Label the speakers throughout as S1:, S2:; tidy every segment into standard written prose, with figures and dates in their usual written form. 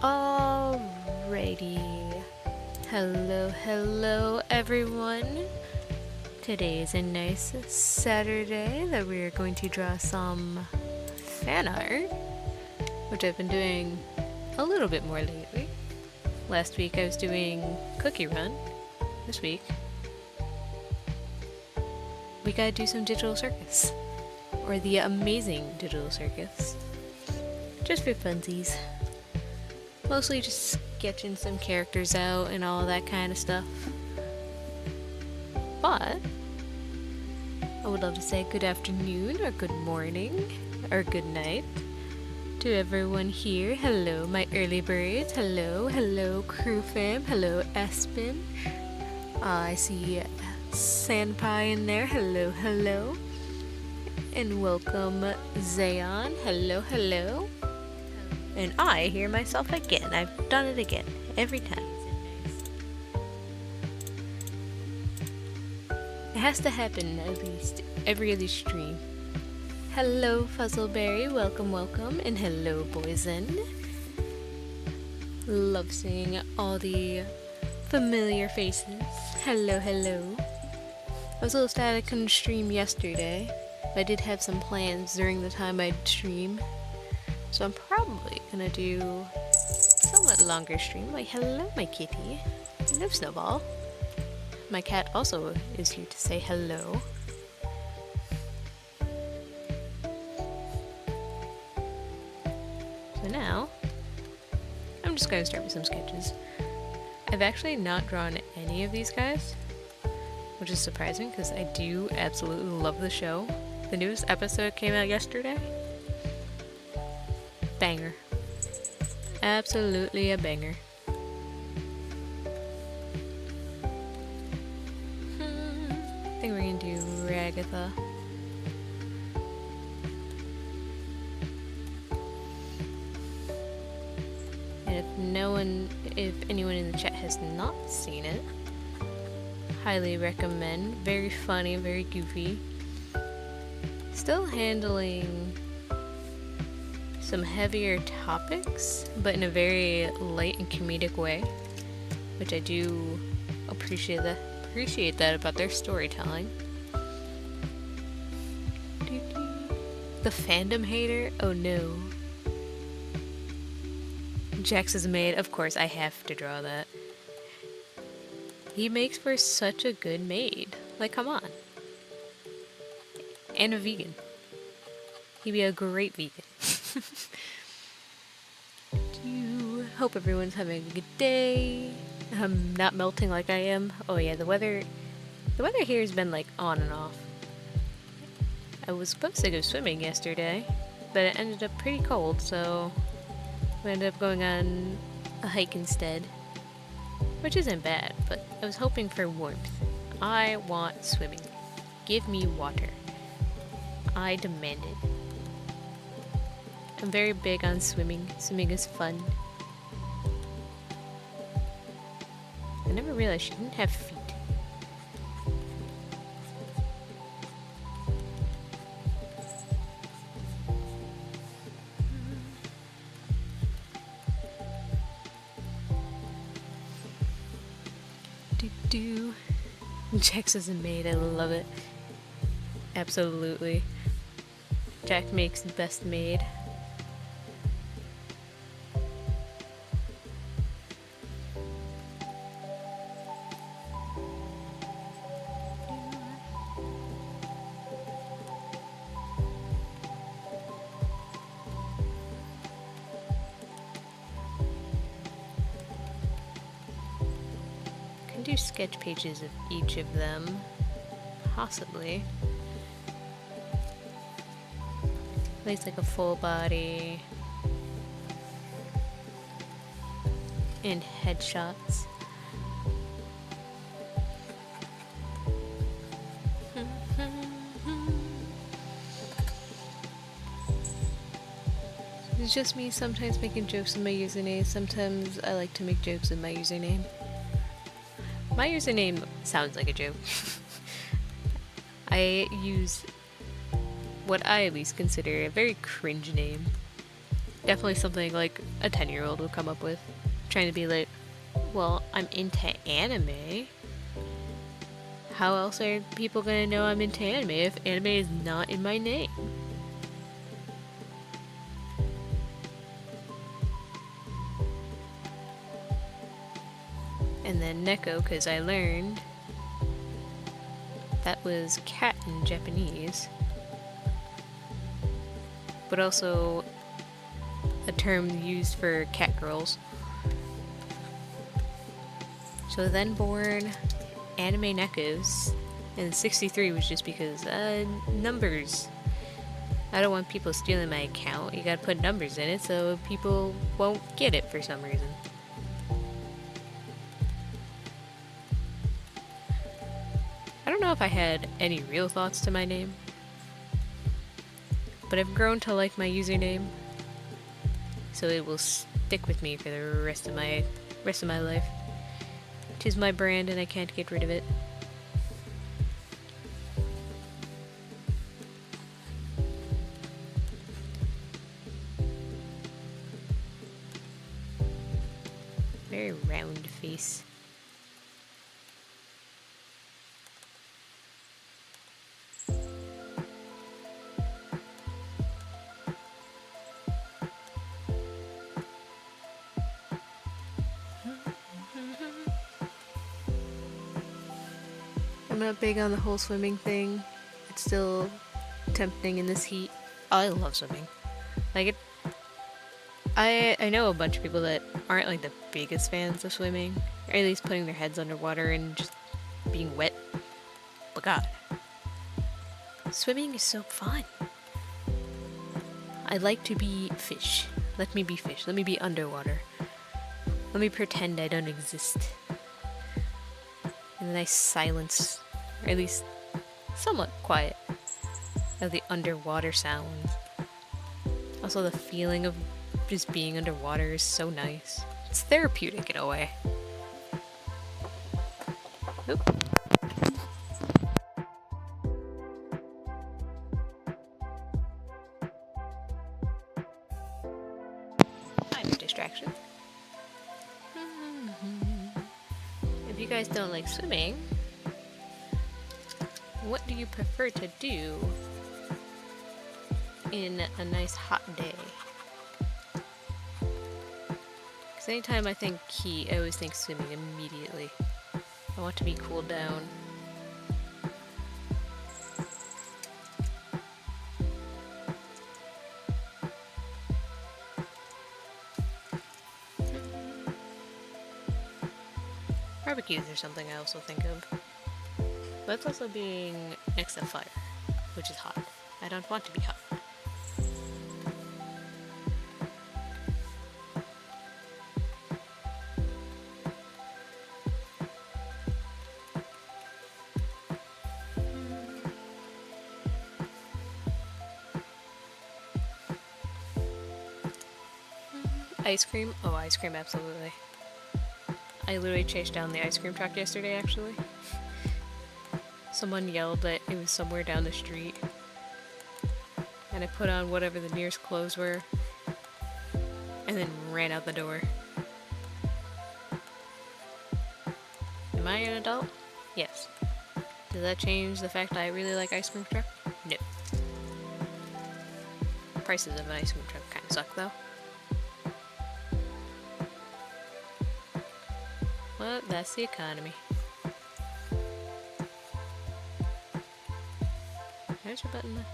S1: Alrighty. Hello everyone. Today is a nice Saturday that we are going to draw some fan art, which I've been doing a little bit more lately. Last week I was doing Cookie Run. This week we gotta do some Digital Circus, or the amazing Digital Circus, just for funsies. Mostly just sketching some characters out and all that kind of stuff. But I would love to say good afternoon or good morning or good night to everyone here. Hello, my early birds. Hello, crew fam. Hello, Espen. I see Sandpie in there. Hello. And welcome, Zayon. Hello. And I hear myself again. I've done it again. Every time. It has to happen at least every other stream. Hello, Fuzzleberry. Welcome. And hello, Poison. Love seeing all the familiar faces. Hello. I was a little sad I couldn't stream yesterday, but I did have some plans during the time I'd stream. So I'm probably gonna do a somewhat longer stream. Like, hello, my kitty. Hello, Snowball. My cat also is here to say hello. So now, I'm just gonna start with some sketches. I've actually not drawn any of these guys, which is surprising because I do absolutely love the show. The newest episode came out yesterday. Banger. Absolutely a banger. I think we're gonna do Ragatha. And if anyone in the chat has not seen it, highly recommend. Very funny, very goofy. Still handling some heavier topics, but in a very light and comedic way, which I do appreciate that about their storytelling. The fandom hater? Oh no. Jax is a maid. Of course, I have to draw that. He makes for such a good maid. Like, come on. And a vegan. He'd be a great vegan. Hope everyone's having a good day. I'm not melting like I am. Oh yeah, the weather here has been like on and off. I was supposed to go swimming yesterday, but it ended up pretty cold, so we ended up going on a hike instead, which isn't bad, but I was hoping for warmth. I want swimming. Give me water. I demand it. I'm very big on swimming. Swimming is fun. I never realized she didn't have feet. Jax is a maid. I love it. Absolutely. Jack makes the best maid. Do sketch pages of each of them, possibly. At least like a full body and headshots. It's just me sometimes making jokes in my username. Sometimes I like to make jokes in my username. My username sounds like a joke. I use what I at least consider a very cringe name. Definitely something like a 10-year-old would come up with. Trying to be like, well, I'm into anime. How else are people gonna know I'm into anime if anime is not in my name? And then Neko, because I learned that was cat in Japanese, but also a term used for cat girls. So then born anime Nekos, and 63 was just because numbers. I don't want people stealing my account. You gotta put numbers in it so people won't get it for some reason. I don't know if I had any real thoughts to my name, but I've grown to like my username, so it will stick with me for the rest of my life. 'Tis my brand and I can't get rid of it. Very round face. I'm not big on the whole swimming thing. It's still tempting in this heat. I love swimming. Like it. I know a bunch of people that aren't like the biggest fans of swimming, or at least putting their heads underwater and just being wet. But God, swimming is so fun. I like to be fish. Let me be fish. Let me be underwater. Let me pretend I don't exist. In the nice silence, or at least somewhat quiet, of the underwater sounds. Also, the feeling of just being underwater is so nice. It's therapeutic in a way. Oop. Minor distraction. If you guys don't like swimming, what do you prefer to do in a nice hot day? Because anytime I think heat, I always think swimming immediately. I want to be cooled down. Barbecues are something I also think of. But it's also being next to fire, which is hot. I don't want to be hot. Ice cream? Oh, ice cream, absolutely. I literally chased down the ice cream truck yesterday, actually. Someone yelled that it was somewhere down the street. And I put on whatever the nearest clothes were. And then ran out the door. Am I an adult? Yes. Does that change the fact that I really like ice cream truck? No. Prices of an ice cream truck kind of suck, though. Well, that's the economy. There's your button, look.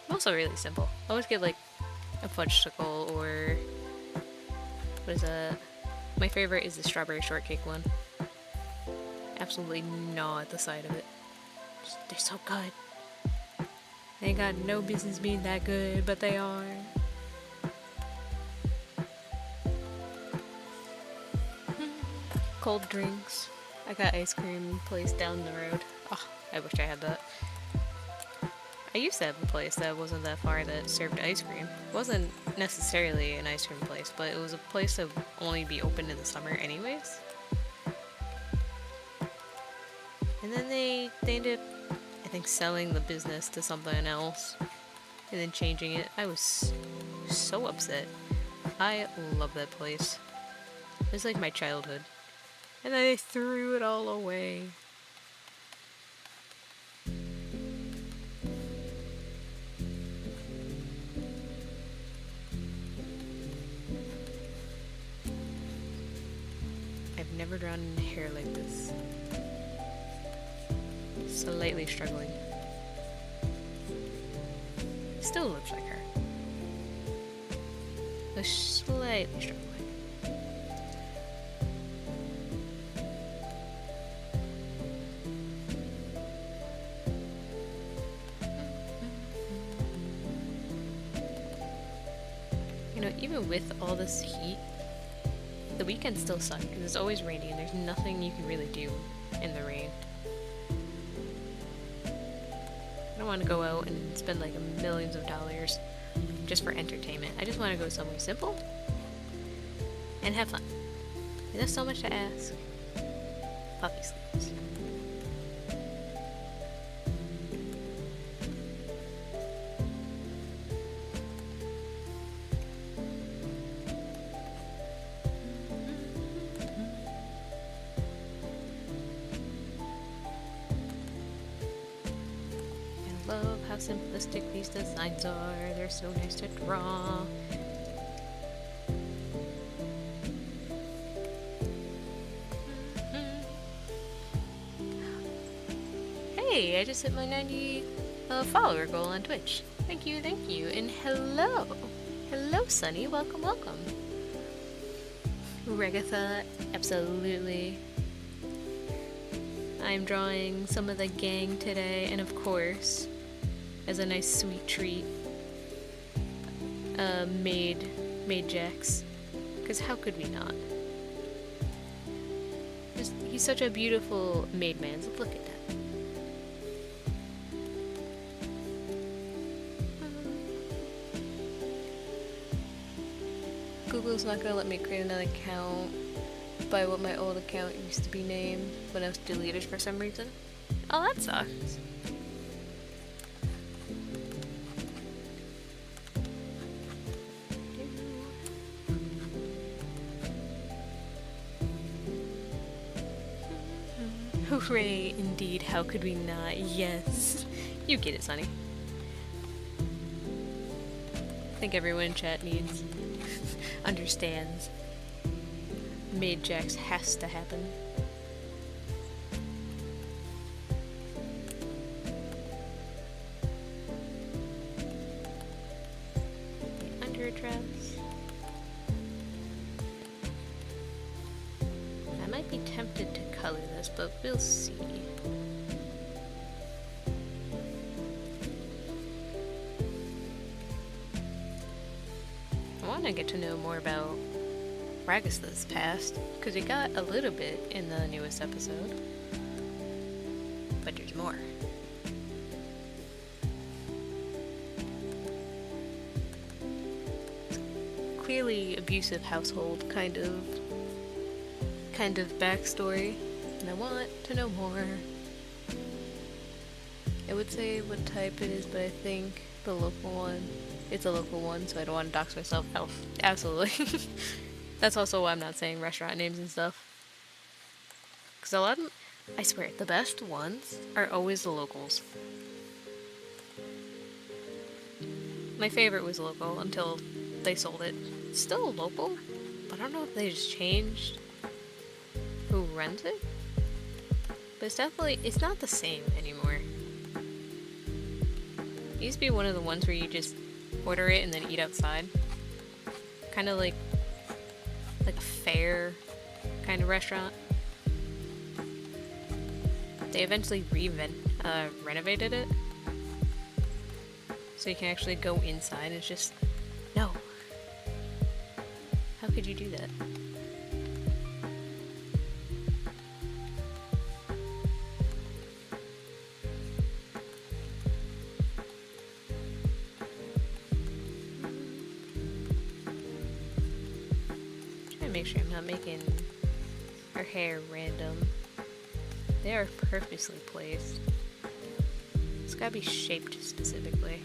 S1: Also really simple. I always get like a fudgesicle or what is that? My favorite is the strawberry shortcake one. Absolutely gnaw at the side of it. They're so good. They ain't got no business being that good, but they are. Cold drinks. I got ice cream place down the road. Oh, I wish I had that. I used to have a place that wasn't that far that served ice cream. It wasn't necessarily an ice cream place, but it was a place that would only be open in the summer anyways. And then they ended up, I think, selling the business to something else and then changing it. I was so upset. I love that place. It's like my childhood. And then they threw it all away. I've never drawn hair like this. Slightly struggling. Still looks like her. But slightly struggling. You know, even with all this heat, the weekends still suck because it's always rainy and there's nothing you can really do in the rain. I don't want to go out and spend like millions of dollars just for entertainment. I just want to go somewhere simple and have fun. And that's so much to ask. Puffy sleeves. I love how simplistic these designs are. They're so nice to draw. Hey, I just hit my 90 follower goal on Twitch. Thank you, and hello. Hello, Sunny, welcome. Regatha, absolutely. I'm drawing some of the gang today, and of course, as a nice sweet treat, Maid Jax. Because how could we not? He's such a beautiful maid man, so look at that. Google's not gonna let me create another account by what my old account used to be named when I was deleted for some reason. Oh, that sucks. Hooray, indeed, how could we not? Yes. You get it, Sonny. I think everyone in chat understands. Maid Jax has to happen. The underdress. I might be tempted to color this, but we'll see. I want to get to know more about Ragatha's past, because we got a little bit in the newest episode, but there's more. Clearly abusive household kind of backstory, and I want to know more. I would say what type it is, but I think the local one. It's a local one, so I don't want to dox myself. Oh, absolutely. That's also why I'm not saying restaurant names and stuff. Because a lot of them, I swear, the best ones are always the locals. My favorite was local until they sold it. It's still local, but I don't know if they just changed who runs it. But it's not the same anymore. It used to be one of the ones where you just order it and then eat outside. Kind of like a fair kind of restaurant. They eventually renovated it, so you can actually go inside. It's just, no. How could you do that? Make sure I'm not making her hair random. They are purposely placed. It's gotta be shaped specifically.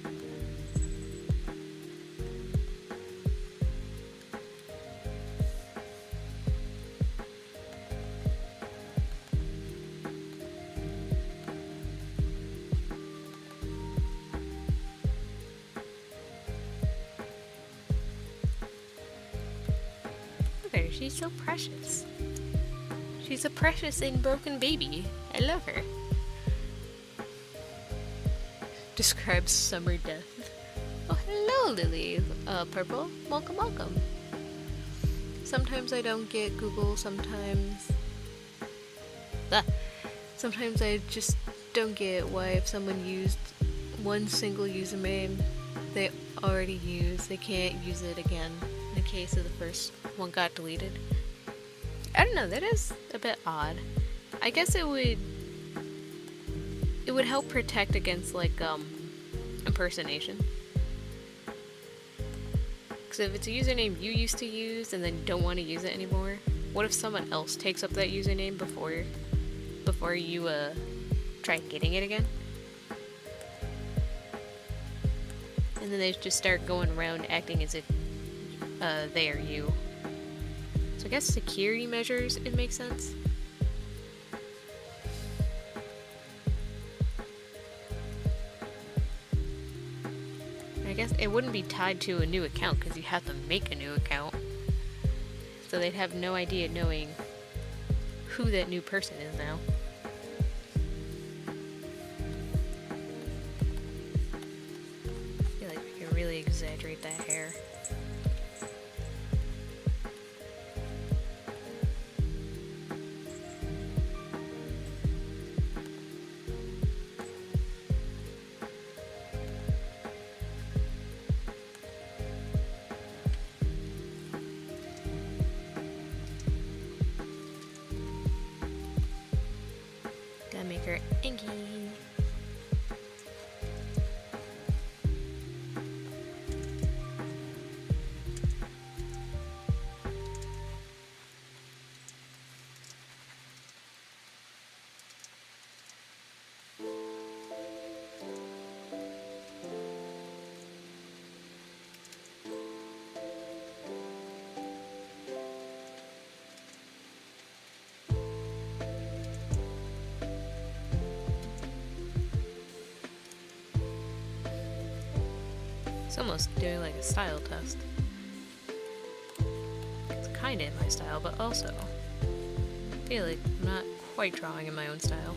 S1: Look at her, she's so precious. She's a precious and broken baby. I love her. Describes summer death. Oh, hello, Lily. Purple. Welcome, welcome. Sometimes I don't get Google, sometimes I just don't get why if someone used one single username they already used, they can't use it again in the case of the first one got deleted. I don't know, that is a bit odd. I guess it would help protect against like impersonation. Because if it's a username you used to use and then don't want to use it anymore, what if someone else takes up that username before you try getting it again? And then they just start going around acting as if they are you. So I guess security measures, it makes sense. I guess it wouldn't be tied to a new account because you have to make a new account. So they'd have no idea knowing who that new person is now. I feel like we can really exaggerate that hair. Gotta make her inky. It's almost doing like a style test. It's kinda in my style, but also I feel like I'm not quite drawing in my own style.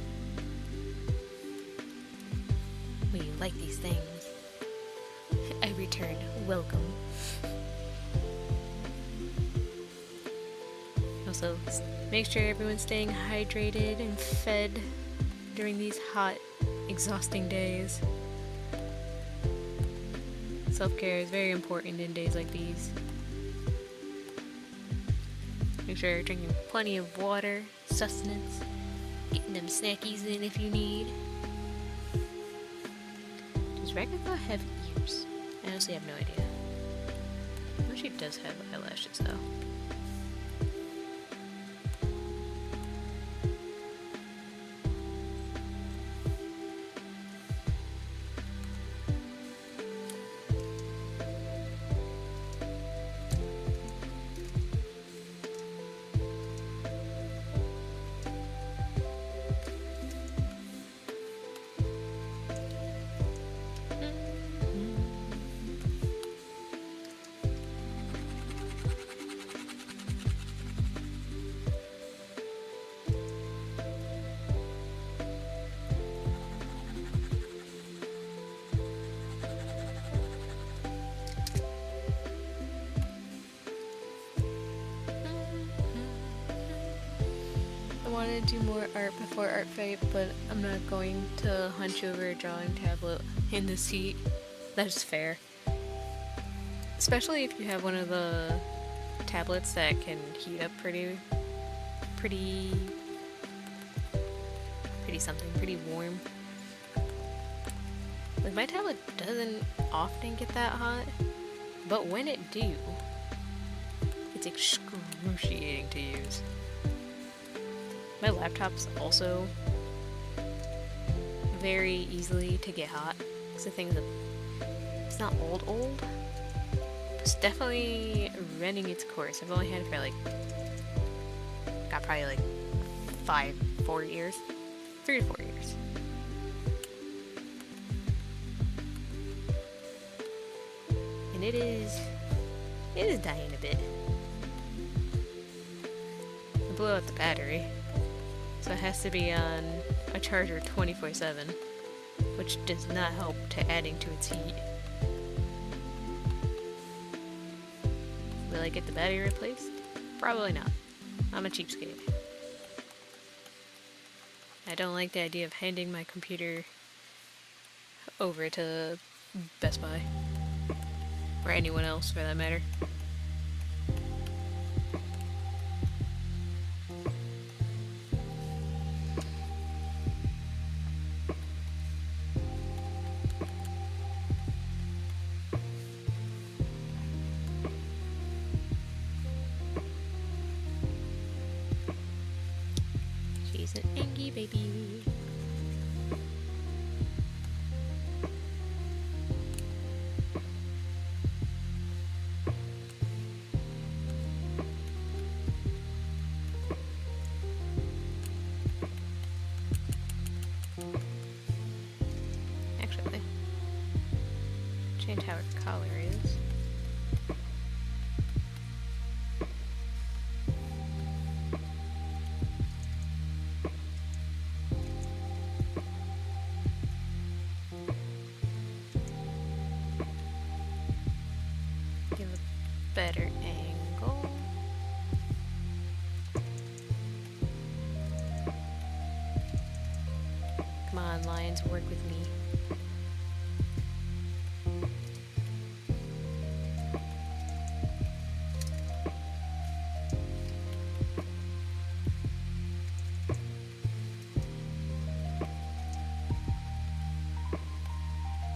S1: We like these things. I return. Welcome. Also, make sure everyone's staying hydrated and fed during these hot, exhausting days. Self-care is very important in days like these. Make sure you're drinking plenty of water, sustenance, getting them snackies in if you need. Does Ragatha have ears? I honestly have no idea. I know she does have eyelashes though. I wanted to do more art before art fight, but I'm not going to hunch over a drawing tablet in the seat. That's fair. Especially if you have one of the tablets that can heat up pretty warm. Like my tablet doesn't often get that hot, but when it do, it's excruciating to use. My laptop's also very easily to get hot. It's the thing that it's not old. It's definitely running its course. I've only had it for like, got probably like 4 years, 3 to 4 years. And it is dying a bit. I blew out the battery, so it has to be on a charger 24/7, which does not help to adding to its heat. Will I get the battery replaced? Probably not. I'm a cheapskate. I don't like the idea of handing my computer over to Best Buy. Or anyone else for that matter. She's an Angie baby. Actually, change how her collar is. Give a better angle. Come on, lions, work with me.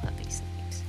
S1: Love these things.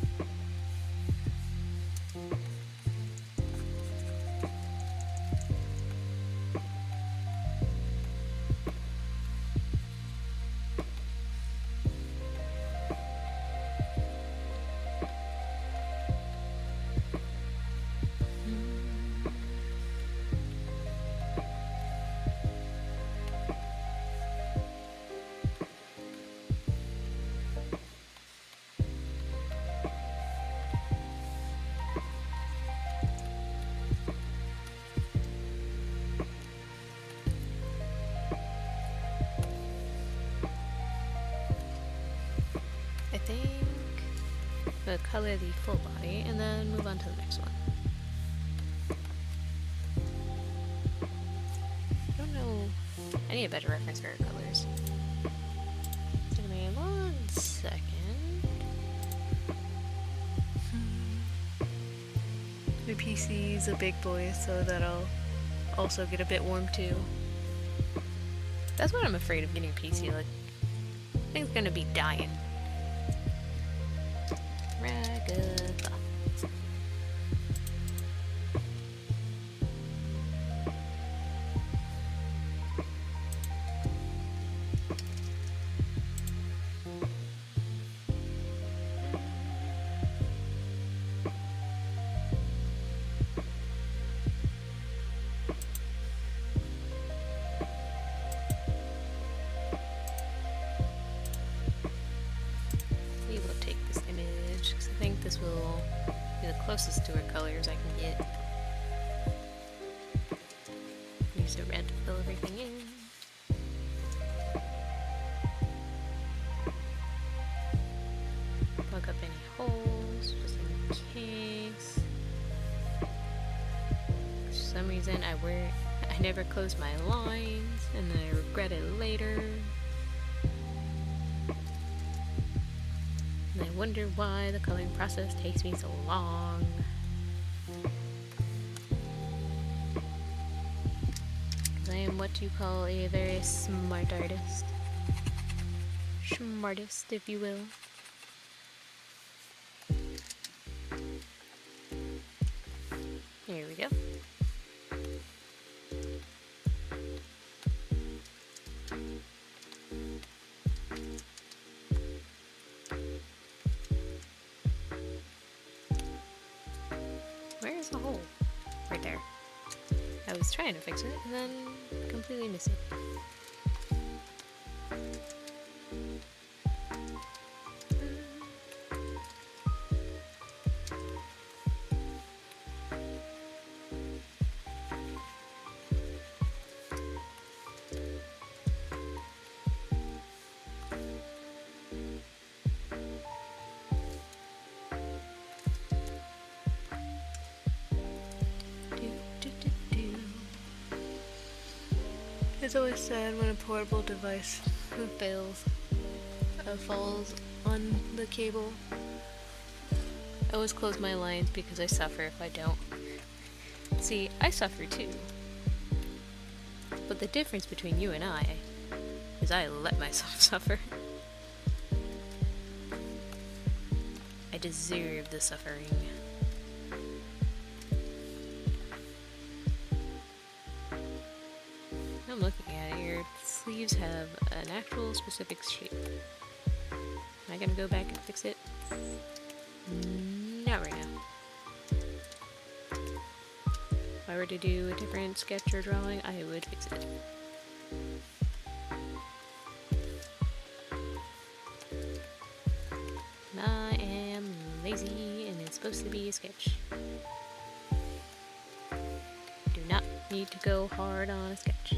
S1: I think we'll color the full body and then move on to the next one. I don't know. I need a better reference for our colors. Give me 1 second. My PC is a big boy, so that'll also get a bit warm too. That's what I'm afraid of getting PC. Like, thing's gonna be dying. Ragatha. We will take this image because I think this will be the closest to our colors I can get. Use the red to fill everything in. Plug up any holes just in case. For some reason I never close my lines and then I regret it later. And I wonder why the coloring process takes me so long. Because I am what you call a very smart artist. Smartest, if you will. Here we go. was trying to fix it and then completely missed it. It's always sad when a portable device fails, falls on the cable. I always close my lines because I suffer if I don't. See, I suffer too. But the difference between you and I is I let myself suffer. I deserve the suffering. I'm looking at it, your sleeves have an actual specific shape. Am I gonna go back and fix it? Not right now. If I were to do a different sketch or drawing, I would fix it. I am lazy and it's supposed to be a sketch. Do not need to go hard on a sketch.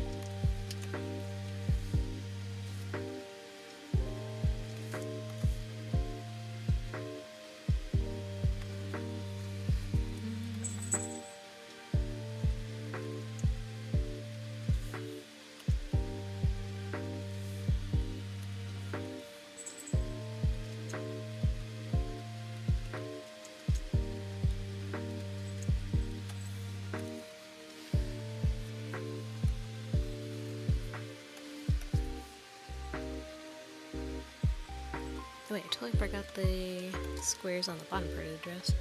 S1: Oh wait, I totally forgot the squares on the bottom part of the dress.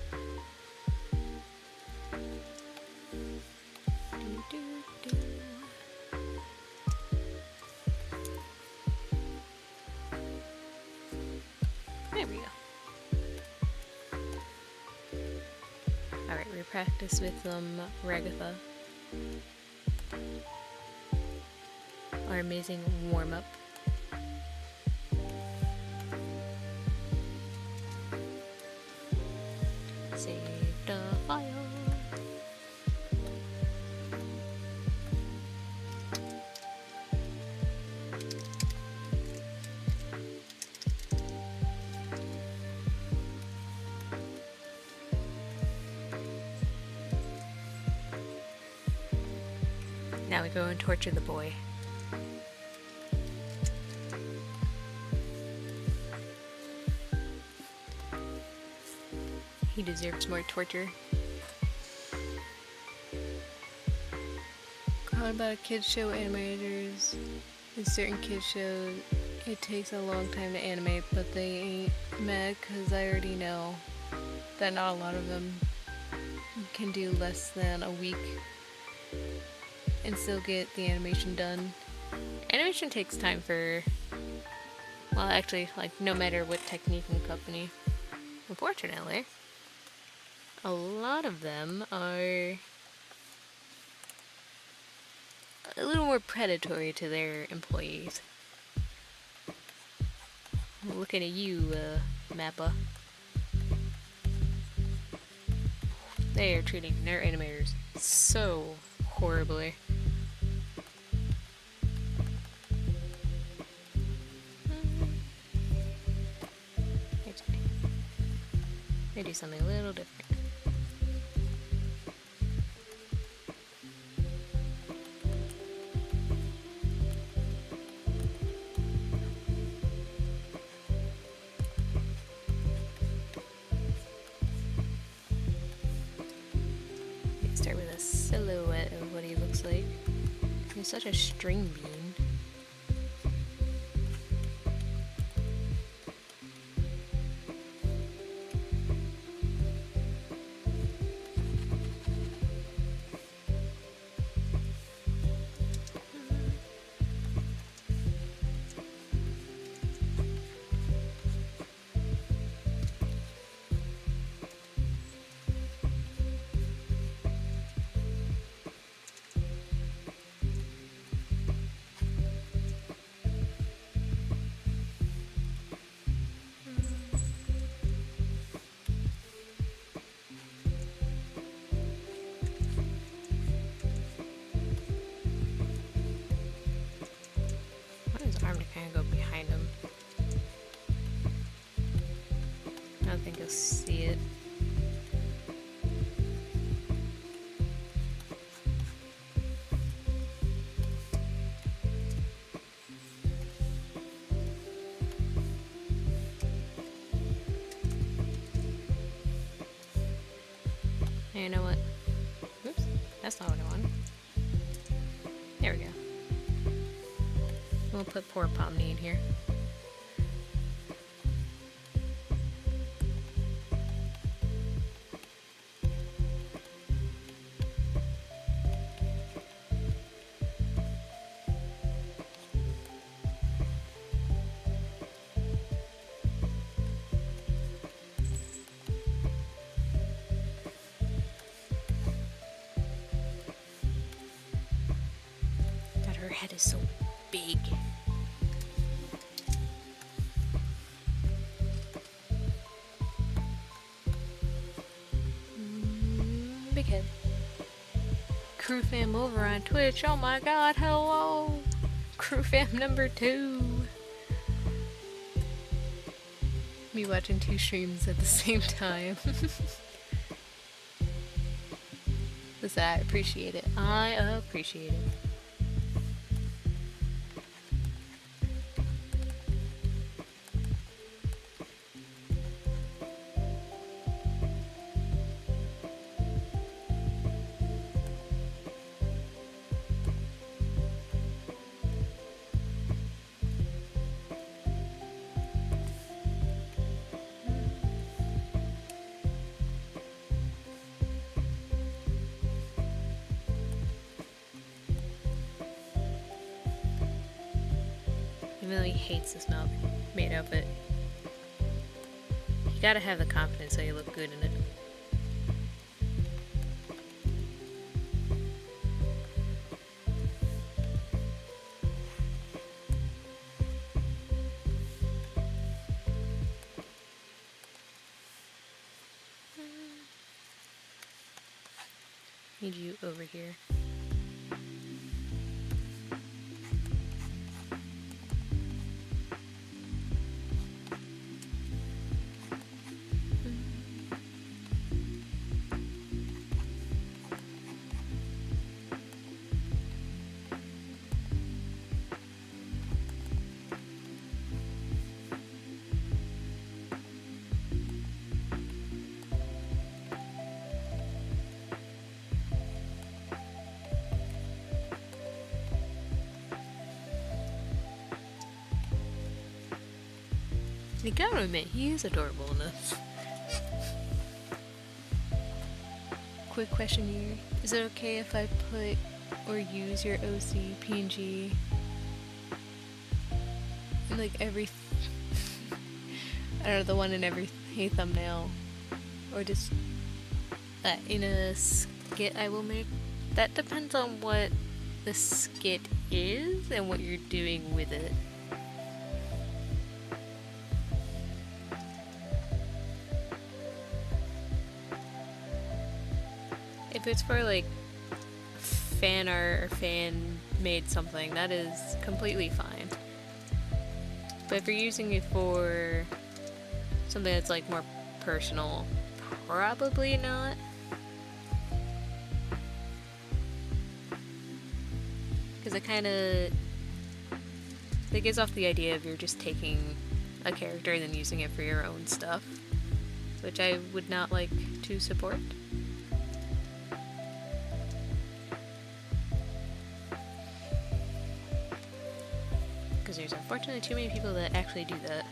S1: There we go. Alright, we practice with Ragatha. Our amazing warm-up. Save the file. Now we go and torture the boy. He deserves more torture. Comment about a kids show animators. In certain kids shows, it takes a long time to animate, but they ain't mad because I already know that not a lot of them can do less than a week and still get the animation done. Animation takes time for, well, actually, like, no matter what technique and company. Unfortunately, a lot of them are a little more predatory to their employees. Looking at you, Mappa. They are treating their animators so horribly. They do something a little different. Start with a silhouette of what he looks like. He's such a string bean. You know what? Oops, that's not what I wanted. There we go. We'll put poor Pomni in here. God, her head is so big. Big head. Crew fam over on Twitch. Oh my god, hello! Crew fam number 2. Me watching 2 streams at the same time. Listen, I appreciate it. I appreciate it. Even though he hates the smell made of it, you gotta have the confidence so you look good in it. Need you over here. You gotta admit, he is adorable enough. Quick question here. Is it okay if I put or use your OC PNG in like every I don't know, the one in every thumbnail, or just in a skit I will make? That depends on what the skit is and what you're doing with it. If it's for like fan art or fan made something, that is completely fine. But if you're using it for something that's like more personal, probably not. Because it gives off the idea of you're just taking a character and then using it for your own stuff, which I would not like to support. Because there's unfortunately too many people that actually do that.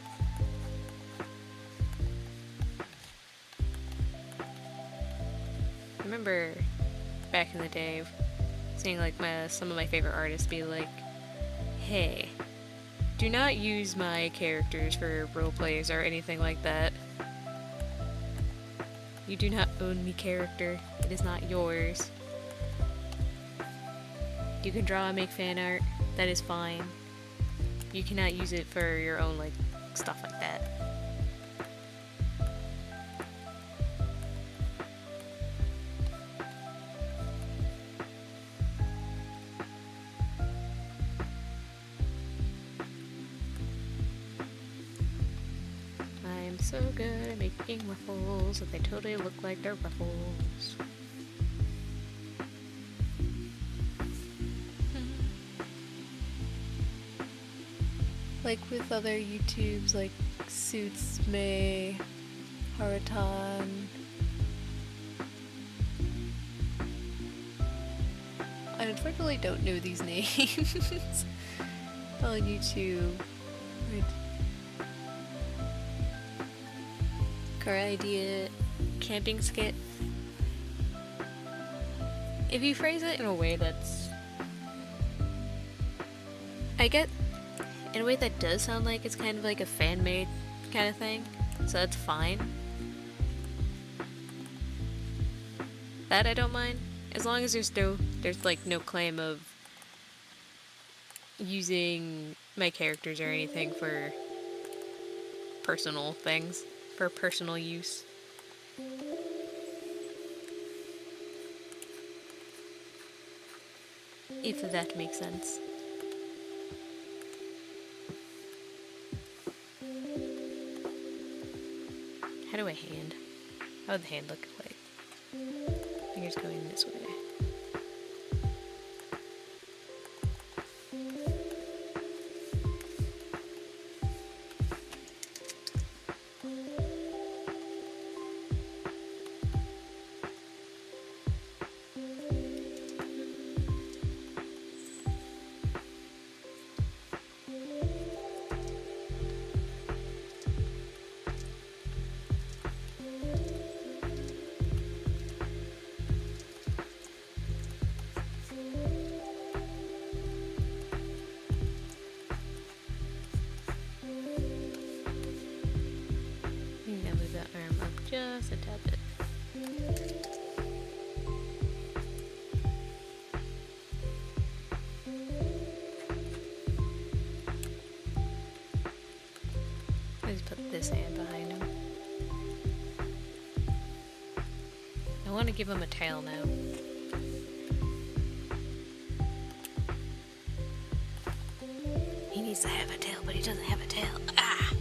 S1: I remember back in the day seeing like some of my favorite artists be like, hey, do not use my characters for roleplays or anything like that. You do not own the character. It is not yours. You can draw and make fan art. That is fine. You cannot use it for your own, like, stuff like that. I'm so good at making ruffles that they totally look like they're ruffles. Like with other YouTubes like Suits May, Harutan, unfortunately don't know these names. I'll need to... Car idea, camping skit. If you phrase it in a way that's... I get... In a way that does sound like it's kind of like a fan-made kind of thing, so that's fine. That I don't mind, as long as there's like no claim of using my characters or anything for personal things, for personal use. If that makes sense. How do I hand? How would the hand look like? Fingers going this way. Now move that arm up just a tad bit. I just put this hand behind him. I want to give him a tail now. He needs to have a tail, but he doesn't have a tail. Ah!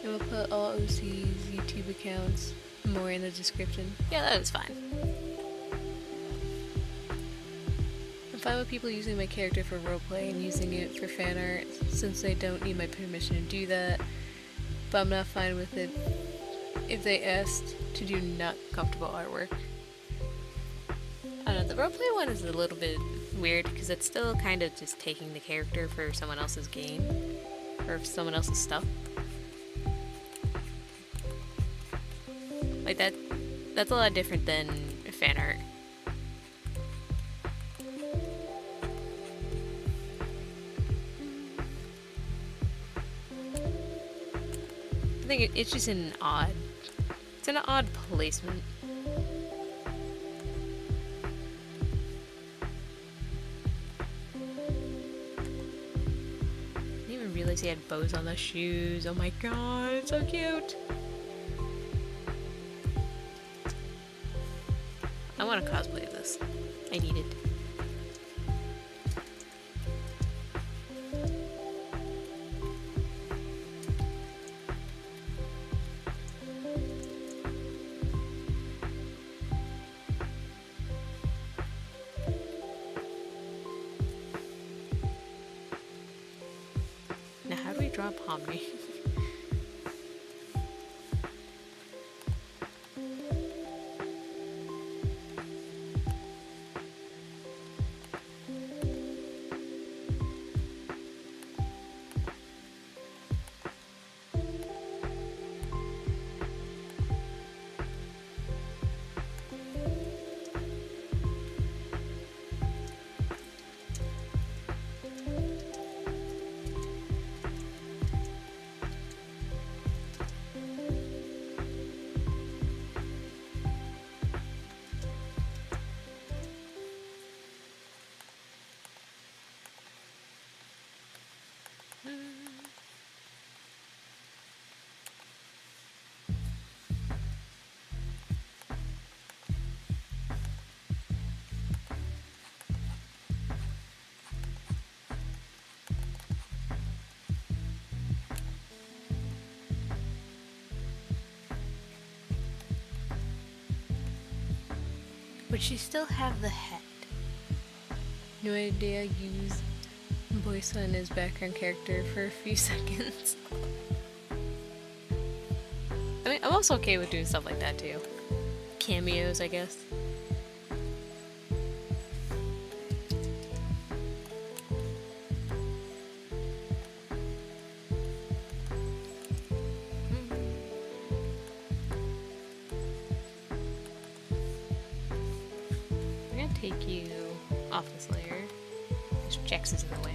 S1: I will put all OC's YouTube accounts more in the description. Yeah, that is fine. I'm fine with people using my character for roleplay and using it for fan art, since they don't need my permission to do that. But I'm not fine with it if they asked to do not comfortable artwork. I don't know, the roleplay one is a little bit weird because it's still kind of just taking the character for someone else's game or someone else's stuff. Like that's a lot different than fan art. I think it's just it's an odd placement. I didn't even realize he had bows on the shoes. Oh my god, it's so cute. I want to cosplay this. I need it. Now how do we draw Pomni? Would she still have the head? No idea. Use Boyson as background character for a few seconds. I mean, I'm also okay with doing stuff like that too. Cameos, I guess. take you off this layer. This Jax is in the way.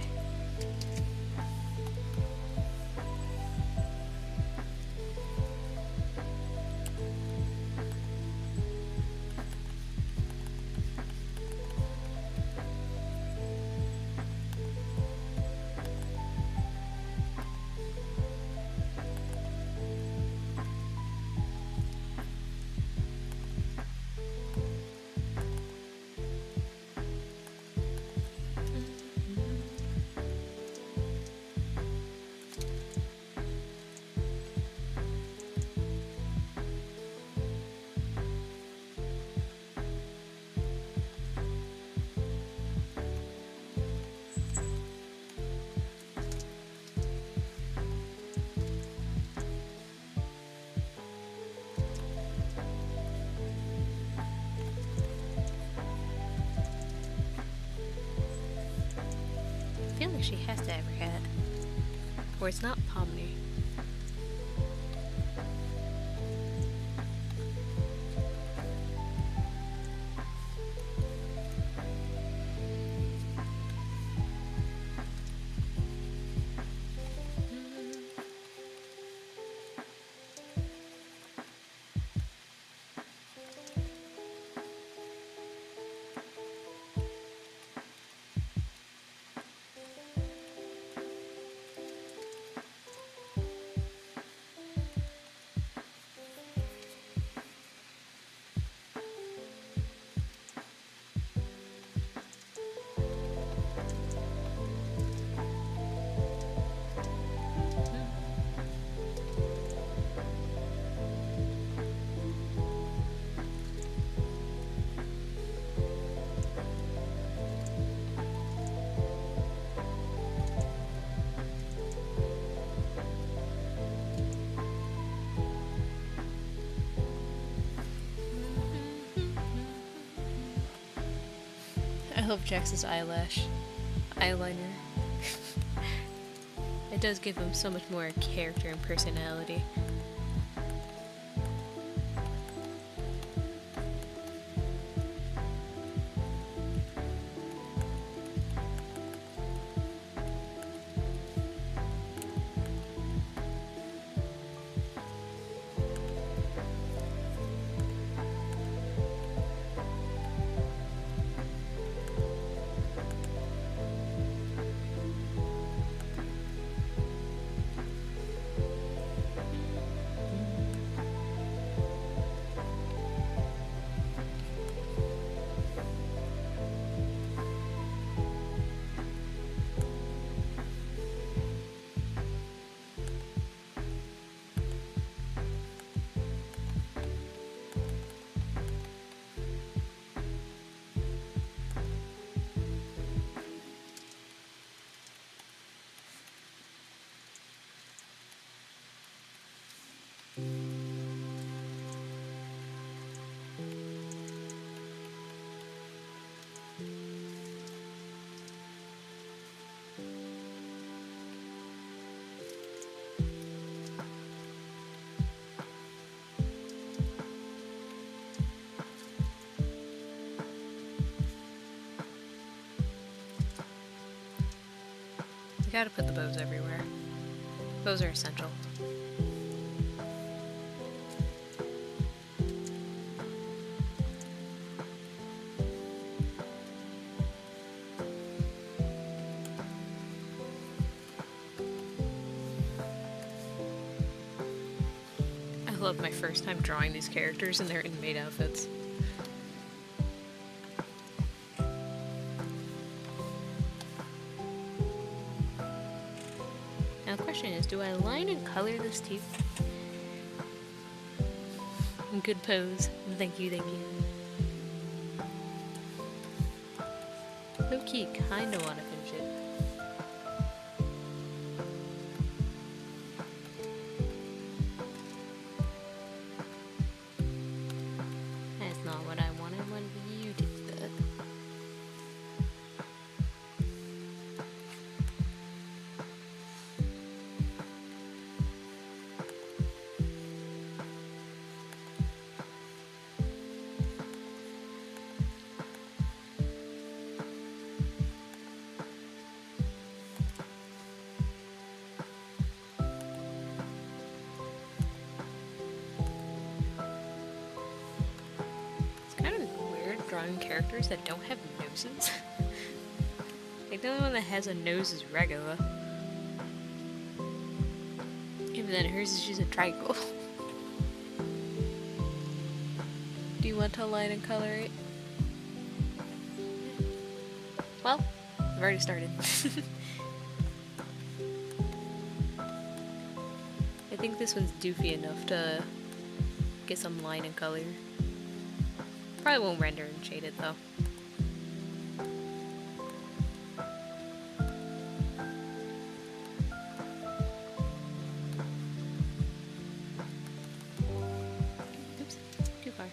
S1: I feel like she has to have her hat. Or it's not Pomni. I love Jax's eyeliner. It does give him so much more character and personality. You gotta put the bows everywhere. Bows are essential. I love my first time drawing these characters in their inmate outfits. Now the question is, do I line and color this too? Good pose. Thank you, thank you. Low-key, kinda wanna finish it. That's not what I wanted. I wanted you to do that. drawing characters that don't have noses. Like, the only one that has a nose is Regula. Even then, hers is just a triangle. Do you want to line and color it? Well, I've already started. I think this one's doofy enough to get some line and color. Probably won't render and shade it though. Oops, too far.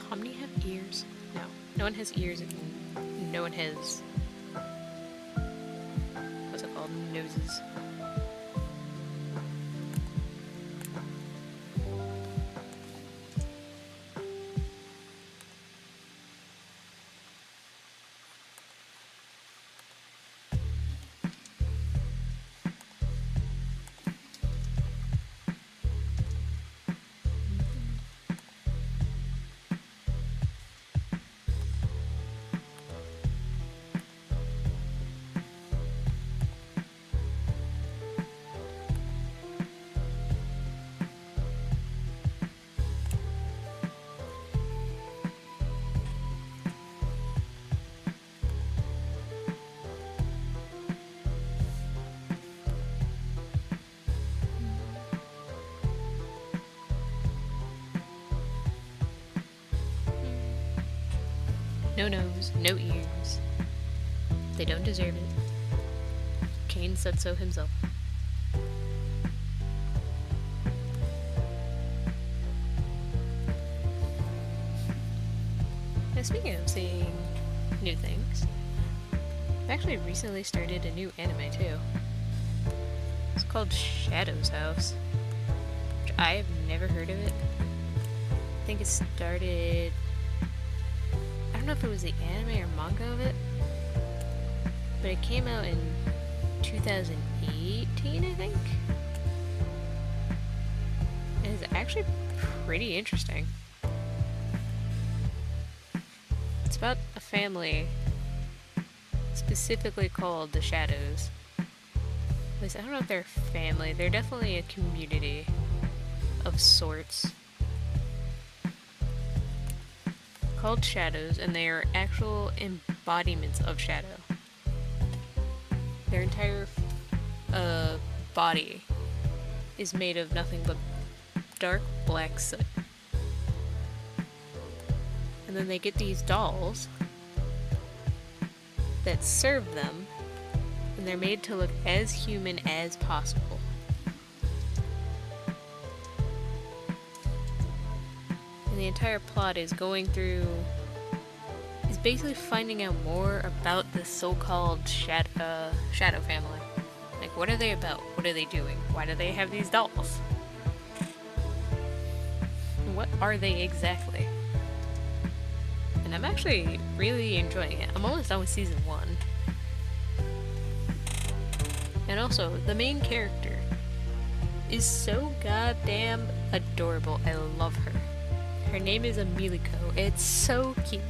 S1: Pomni have ears? No. No one has ears and no one has... what's it called? Noses. No nose, no ears. They don't deserve it. Cain said so himself. Now, speaking of seeing new things, I've actually recently started a new anime too. It's called Shadow's House, which I have never heard of it. I think it started... I don't know if it was the anime or manga of it, but it came out in 2018, I think. And it's actually pretty interesting. It's about a family specifically called the Shadows. At least I don't know if they're a family, they're definitely a community of sorts. Called Shadows, and they are actual embodiments of shadow. Their entire body is made of nothing but dark black soot. And then they get these dolls that serve them, and they're made to look as human as possible. And the entire plot is basically finding out more about the so-called Shadow family. Like, what are they about? What are they doing? Why do they have these dolls? What are they exactly? And I'm actually really enjoying it. I'm almost done with season 1. And also, the main character is so goddamn adorable. I love her. Her name is Emiliko. It's so cute.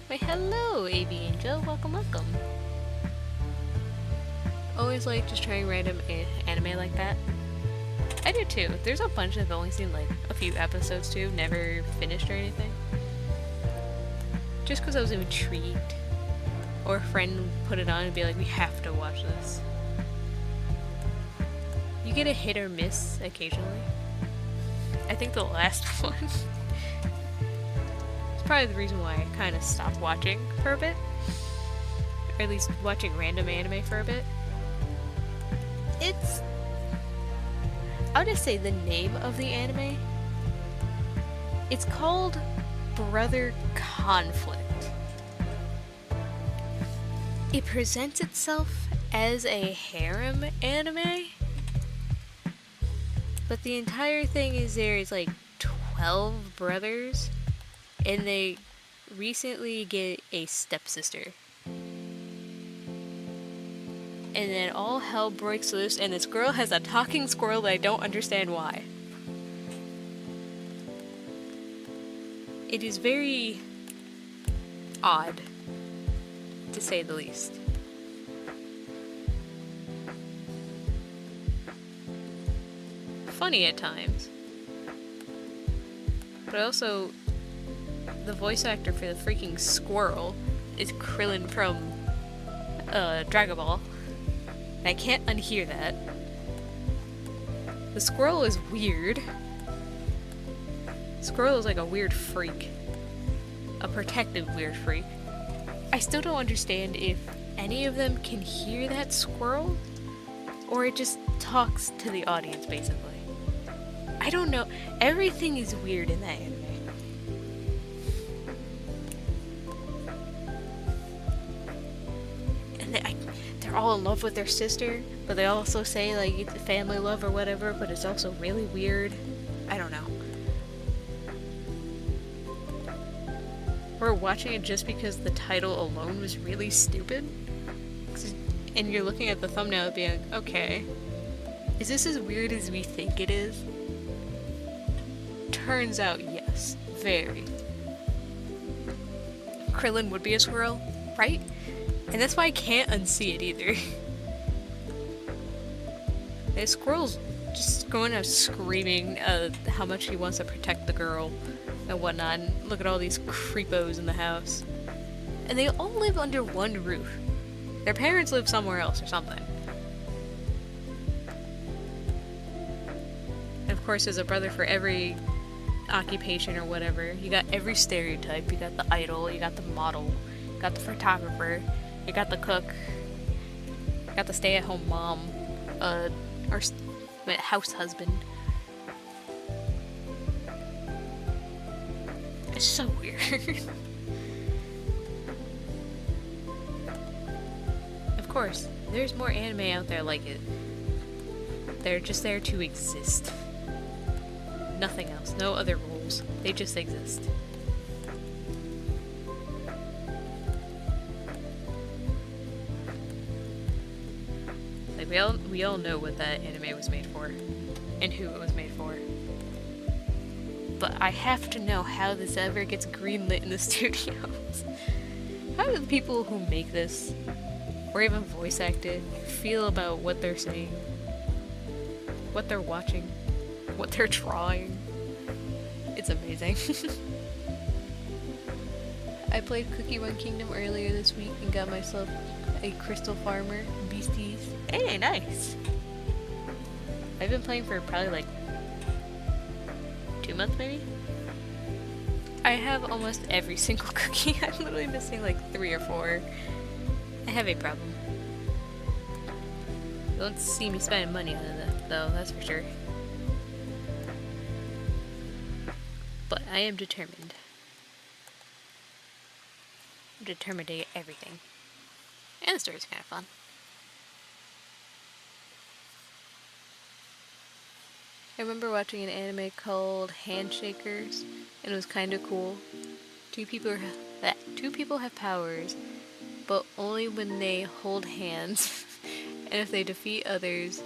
S1: Why, hello, AV Angel. Welcome, welcome. Always like just trying random anime like that. I do too. There's a bunch I've only seen like a few episodes too, never finished or anything. Just because I was intrigued. Or a friend would put it on and be like, we have to watch this. You get a hit or miss occasionally. I think the last one is probably the reason why I kind of stopped watching for a bit. Or at least watching random anime for a bit. I'll just say the name of the anime. It's called Brother Conflict. It presents itself as a harem anime, but the entire thing is there's like 12 brothers, and they recently get a stepsister. And then all hell breaks loose, and this girl has a talking squirrel that I don't understand why. It is very odd, to say the least. Funny at times. But also, the voice actor for the freaking squirrel is Krillin from Dragon Ball. And I can't unhear that. The squirrel is weird. Squirrel is like a weird freak. A protective weird freak. I still don't understand if any of them can hear that squirrel, or it just talks to the audience, basically. I don't know. Everything is weird in that anime. And they're all in love with their sister, but they also say, like, it's family love or whatever, but it's also really weird. I don't know. We're watching it just because the title alone was really stupid. And you're looking at the thumbnail and being like, okay, is this as weird as we think it is? Turns out, yes. Very. Krillin would be a squirrel, right? And that's why I can't unsee it either. The squirrel's just going out screaming how much he wants to protect the girl and whatnot, and look at all these creepos in the house. And they all live under one roof. Their parents live somewhere else or something. And of course, there's a brother for every occupation or whatever. You got every stereotype. You got the idol, you got the model, you got the photographer, you got the cook, you got the stay-at-home mom, or house husband. It's so weird. Of course, there's more anime out there like it. They're just there to exist. Nothing else. No other rules. They just exist. Like, we all know what that anime was made for. And who it was made for. But I have to know how this ever gets greenlit in the studios. How do the people who make this, or even voice act it, feel about what they're saying? What they're watching? What they're drawing? It's amazing. I played Cookie Run Kingdom earlier this week and got myself a Crystal Farmer Beasties. Hey, nice! I've been playing for probably like 2 months maybe? I have almost every single cookie. I'm literally missing like 3 or 4. I have a problem. You don't see me spending money on it though, that's for sure. But I am determined. I'm determined to get everything. And the story's kind of fun. I remember watching an anime called Handshakers, and it was kind of cool. Two people have powers, but only when they hold hands. And if they defeat others,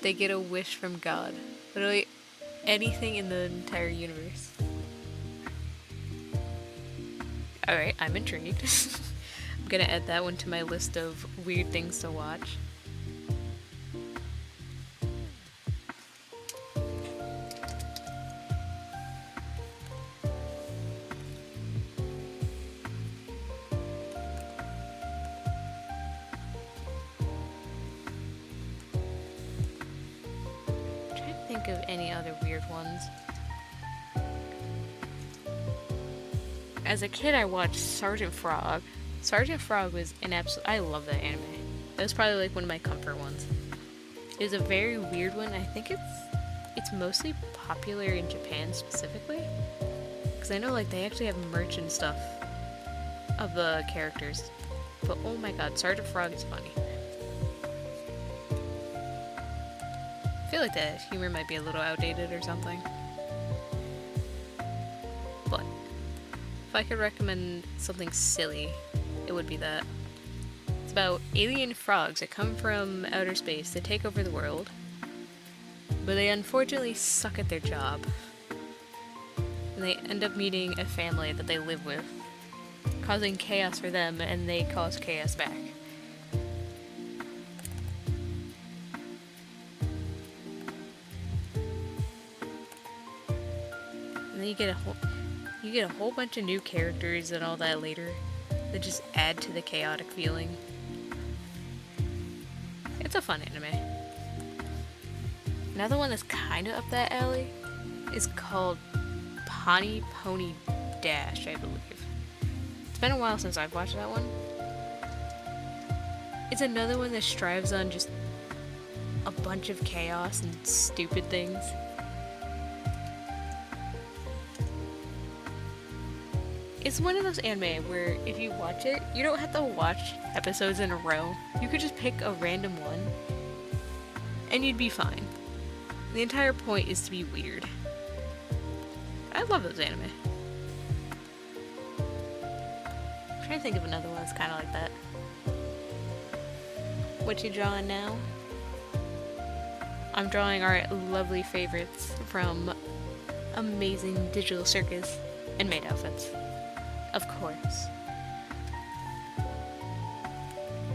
S1: they get a wish from God. Literally anything in the entire universe. Alright, I'm intrigued. I'm gonna add that one to my list of weird things to watch. Of any other weird ones. As a kid, I watched Sergeant Frog. Sergeant Frog was an absolute. I love that anime. That was probably like one of my comfort ones. It was a very weird one. I think it's mostly popular in Japan specifically, because I know like they actually have merch and stuff of the characters. But oh my god, Sergeant Frog is funny. I feel like the humor might be a little outdated or something. But if I could recommend something silly, it would be that. It's about alien frogs that come from outer space to take over the world, but they unfortunately suck at their job. And they end up meeting a family that they live with, causing chaos for them, and they cause chaos back. And then you get a whole bunch of new characters and all that later that just add to the chaotic feeling. It's a fun anime. Another one that's kind of up that alley is called Pawnee Pony Dash, I believe. It's been a while since I've watched that one. It's another one that strives on just a bunch of chaos and stupid things. It's one of those anime where if you watch it, you don't have to watch episodes in a row. You could just pick a random one, and you'd be fine. The entire point is to be weird. I love those anime. I'm trying to think of another one that's kind of like that. What you drawing now? I'm drawing our lovely favorites from Amazing Digital Circus and Maid Outfits. Of course.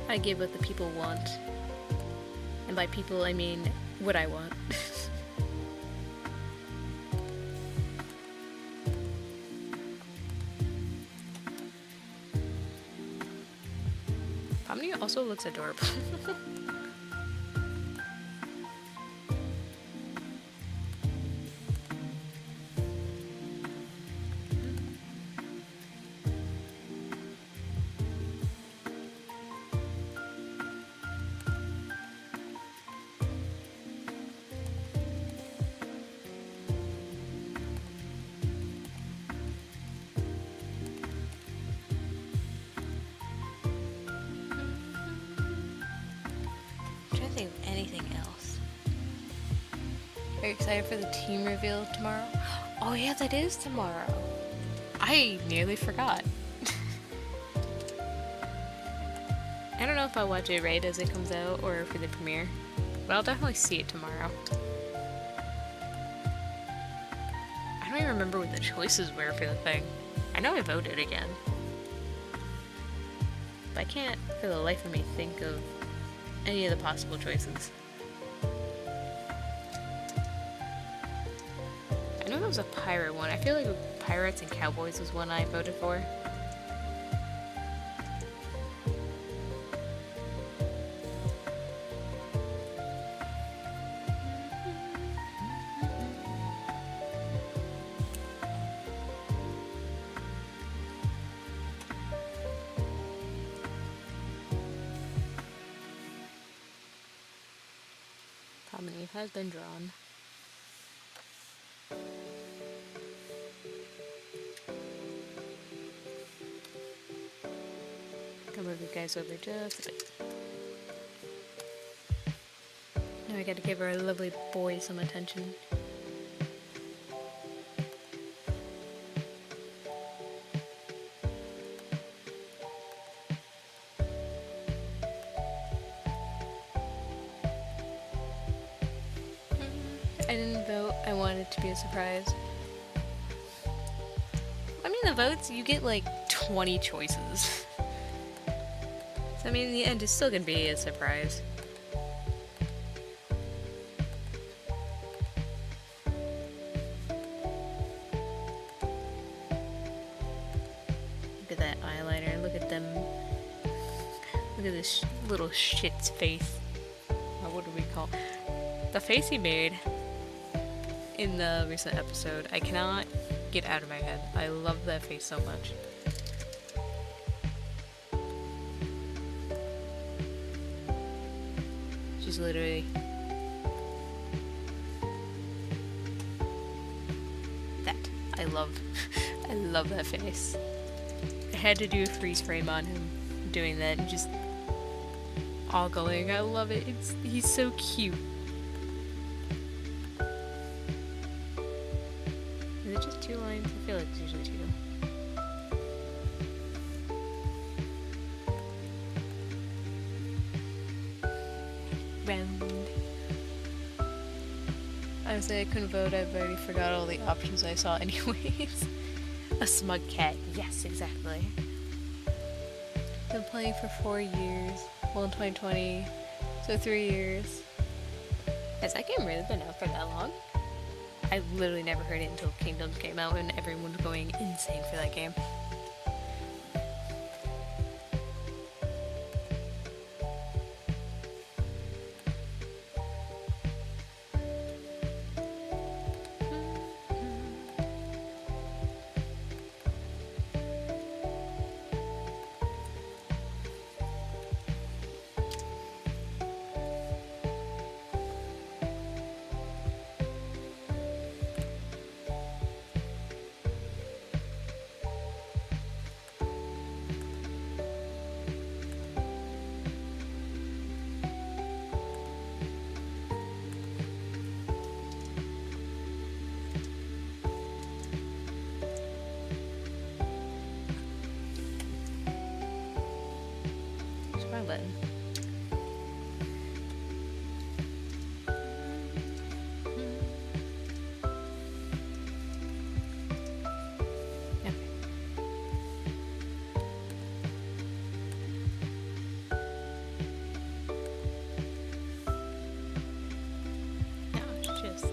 S1: I give what the people want. And by people, I mean what I want. Pomni also looks adorable. Anything else? Are you excited for the team reveal tomorrow? Oh yeah, that is tomorrow. I nearly forgot. I don't know if I'll watch it right as it comes out or for the premiere, but I'll definitely see it tomorrow. I don't even remember what the choices were for the thing. I know I voted again, but I can't for the life of me think of any of the possible choices. I know there was a pirate one. I feel like Pirates and Cowboys was one I voted for. Pomni has been drawn. Come move you guys over just a bit. Now we gotta give our lovely boy some attention. I didn't vote. I wanted it to be a surprise. I mean, the votes, you get like 20 choices. So, I mean, in the end, it's still gonna be a surprise. Look at that eyeliner. Look at them. Look at this little shit's face. Or what do we call the face he made in the recent episode? I cannot get out of my head. I love that face so much. She's literally... that. I love that face. I had to do a freeze frame on him doing that and just ogling. I love it. He's so cute. Is it just 2 lines? I feel like it's usually 2. Round. I would say I couldn't vote. I've already forgot all the options I saw anyways. A smug cat. Yes, exactly. Been playing for 4 years. Well, in 2020. So 3 years. Has that game really been out for that long? I literally never heard it until Kingdoms came out and everyone was going insane for that game. Button. Yeah. No, it's just...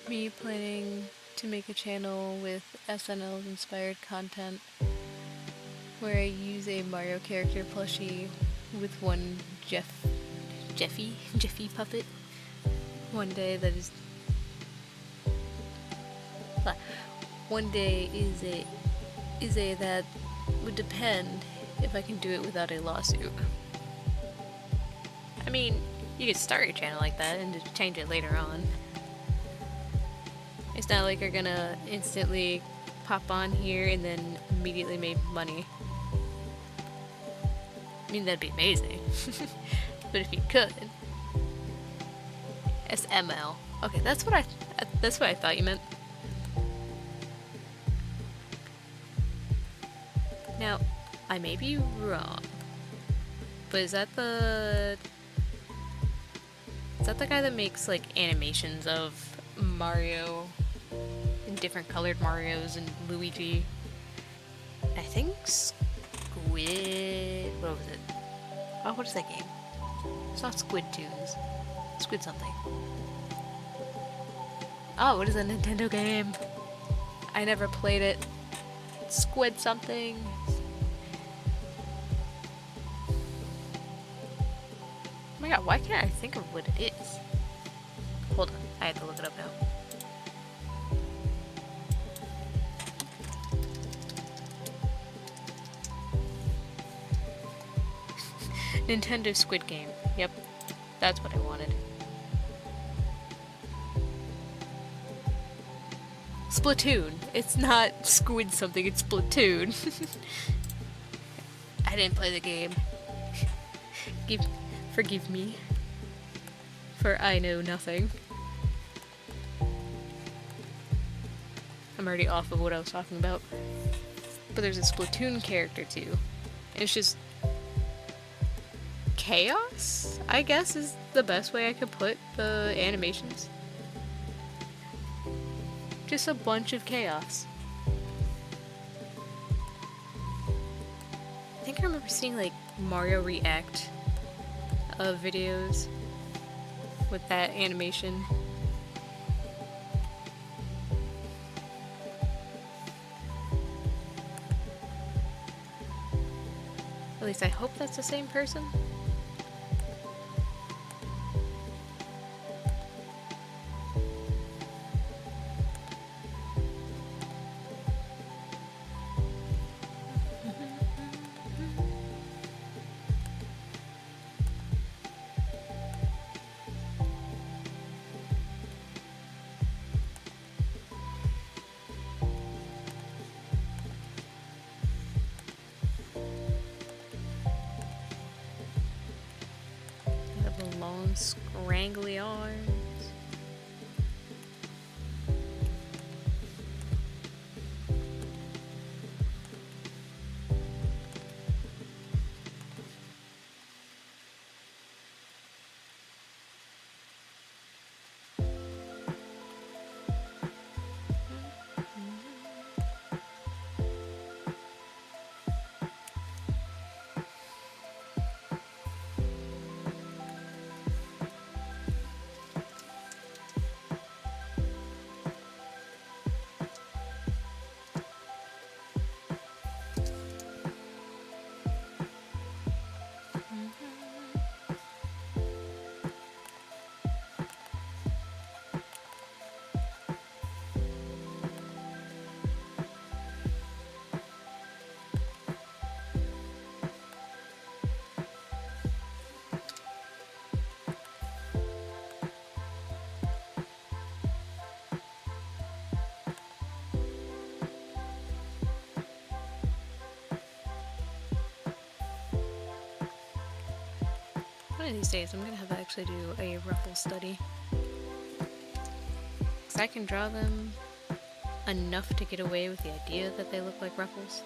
S1: me planning to make a channel with SNL inspired content where I use a Mario character plushie with one Jeffy puppet. One day that is... one day is a that would depend if I can do it without a lawsuit. I mean, you could start your channel like that and just change it later on. It's not like you're gonna instantly pop on here and then immediately make money. I mean, that'd be amazing. But if you could. SML. Okay, that's what I thought you meant. Now, I may be wrong, but is that the guy that makes like animations of Mario and different colored Marios and Luigi? I think Squid... what was it? Oh, what is that game? It's not Squid Tunes. Squid something. Oh, what is a Nintendo game? I never played it. Squid something. Oh my god, why can't I think of what it is? Hold on, I have to look it up now. Nintendo Squid Game. Yep, that's what I wanted. Splatoon. It's not Squid something, it's Splatoon. I didn't play the game. Forgive me. For I know nothing. I'm already off of what I was talking about. But there's a Splatoon character too. And it's just chaos, I guess, is the best way I could put the animations. Just a bunch of chaos. I think I remember seeing like Mario React videos with that animation. At least I hope that's the same person. Long, scrangly arms. One of these days I'm gonna have to actually do a ruffle study. Because I can draw them enough to get away with the idea that they look like ruffles.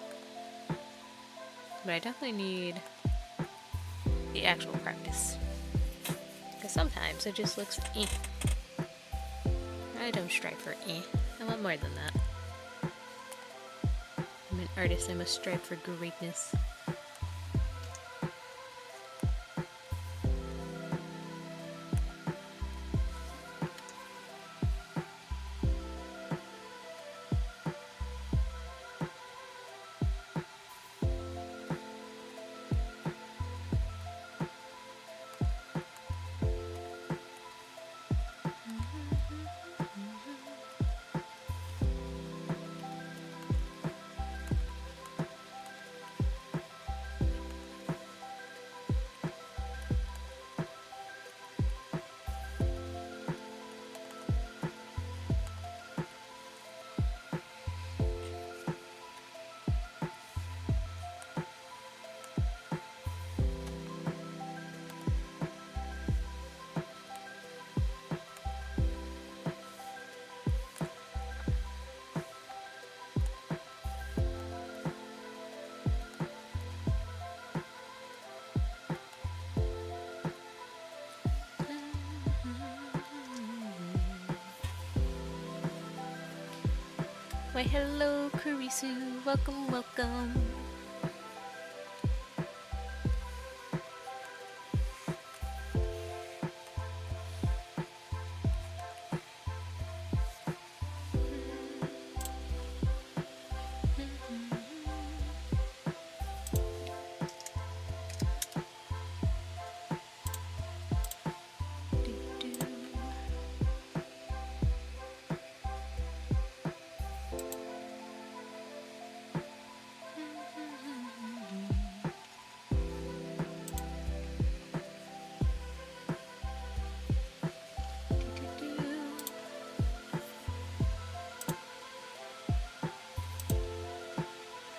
S1: But I definitely need the actual practice. Because sometimes it just looks eh. I don't strive for eh. I want more than that. I'm an artist, I must strive for greatness. Why hello Kurisu, welcome, welcome.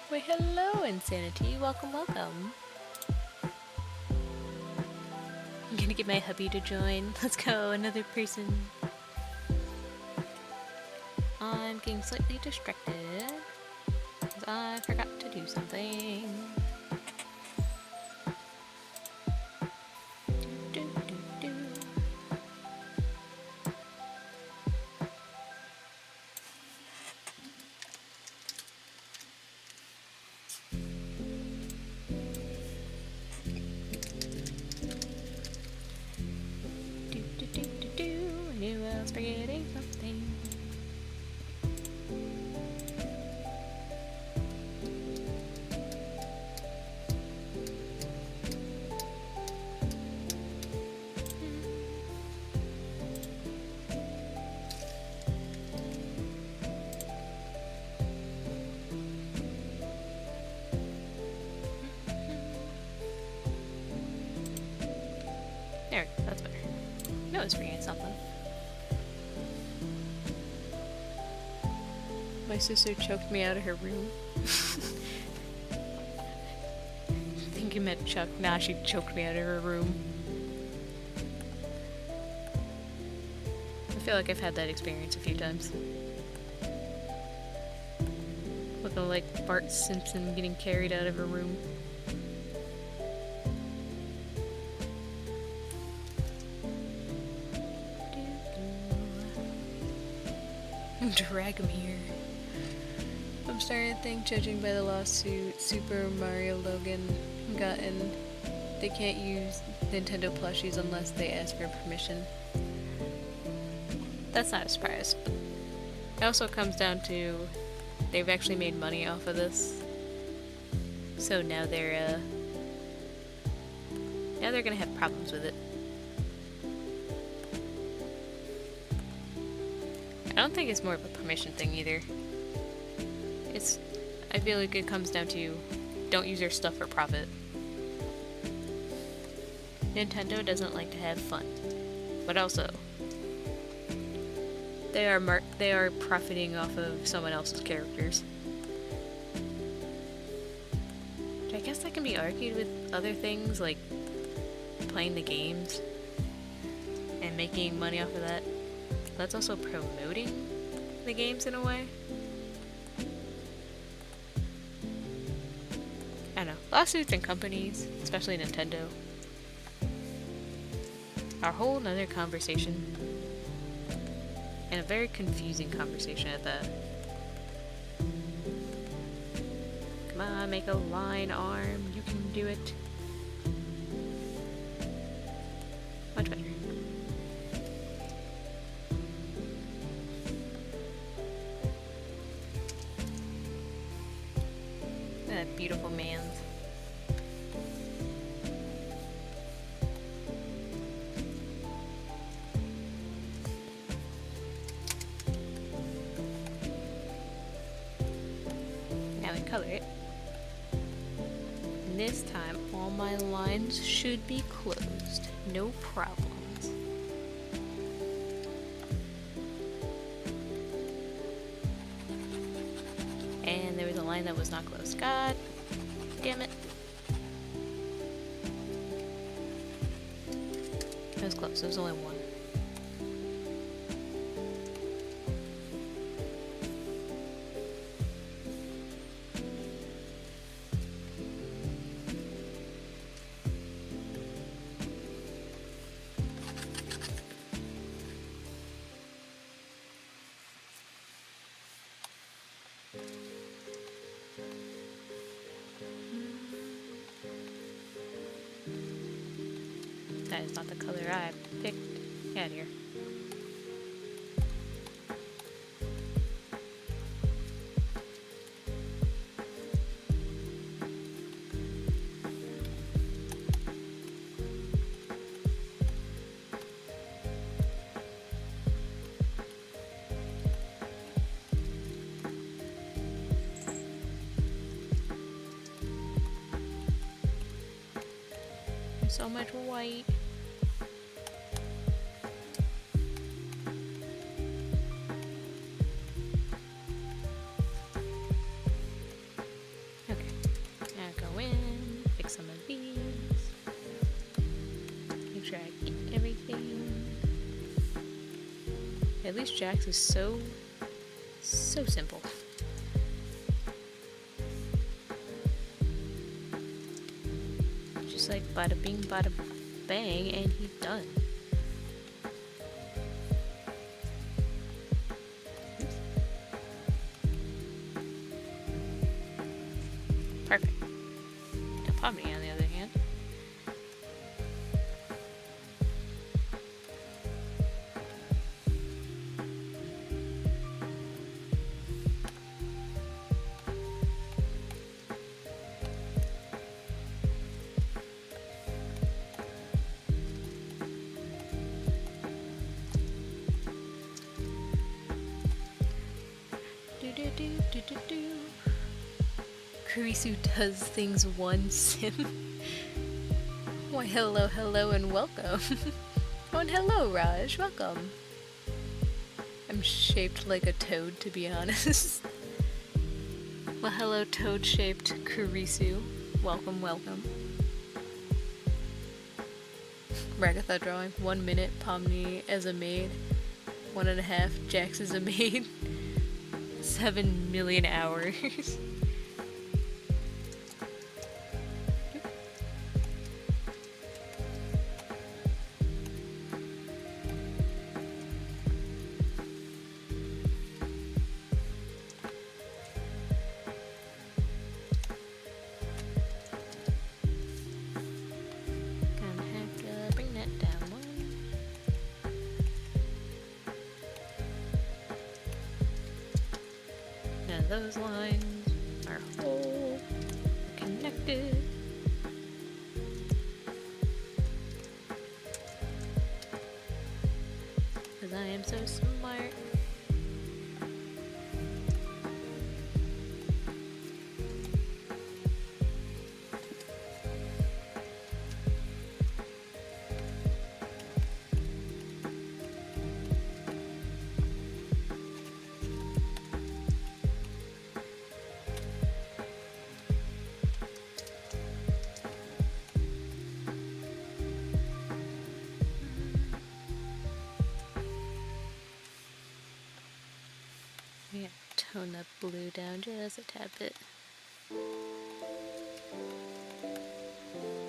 S1: Why hello Insanity, welcome, welcome. I'm gonna get my hubby to join. Let's go, another person. I'm getting slightly distracted because I forgot to do something. Do, do, do. Do, do, do, do, do. I knew I was forgetting something. There, that's better. No, it's bringing something. My sister choked me out of her room. I think you meant Chuck. Nah, she choked me out of her room. I feel like I've had that experience a few times. Looking like Bart Simpson getting carried out of a room. Drag me here. I'm starting to think, judging by the lawsuit Super Mario Logan gotten, they can't use Nintendo plushies unless they ask for permission. That's not a surprise. It also comes down to they've actually made money off of this, so now they're gonna have problems with it. I don't think it's more of a permission thing either. I feel like it comes down to don't use your stuff for profit. Nintendo doesn't like to have fun, but also they are profiting off of someone else's characters. I guess that can be argued with other things like playing the games and making money off of that. That's also promoting the games in a way. I don't know. Lawsuits and companies, especially Nintendo, are a whole nother conversation. And a very confusing conversation at that. Come on, make a line arm. You can do it. Much better. That beautiful man's. Now we color it. And this time all my lines should be closed. No problems. And there was a line that was not closed. God damn it. It was close. There was only one. That is not the color I picked. Get out of here. There's so much white. Some of these. Make sure I get everything. At least Jax is so simple. Just like bada bing, bada bang, and he's done. Perfect. Pomni, on the other hand. Kurisu does things once. Why, hello, hello, and welcome. Oh, and hello, Raj. Welcome. I'm shaped like a toad, to be honest. Well, hello, toad-shaped Kurisu. Welcome, welcome. Ragatha drawing. 1 minute, Pomni as a maid. 1.5, Jax as a maid. 7 million hours. Those lines are whole, connected. Because I am so smart. Yeah, tone that blue down just a tad bit. I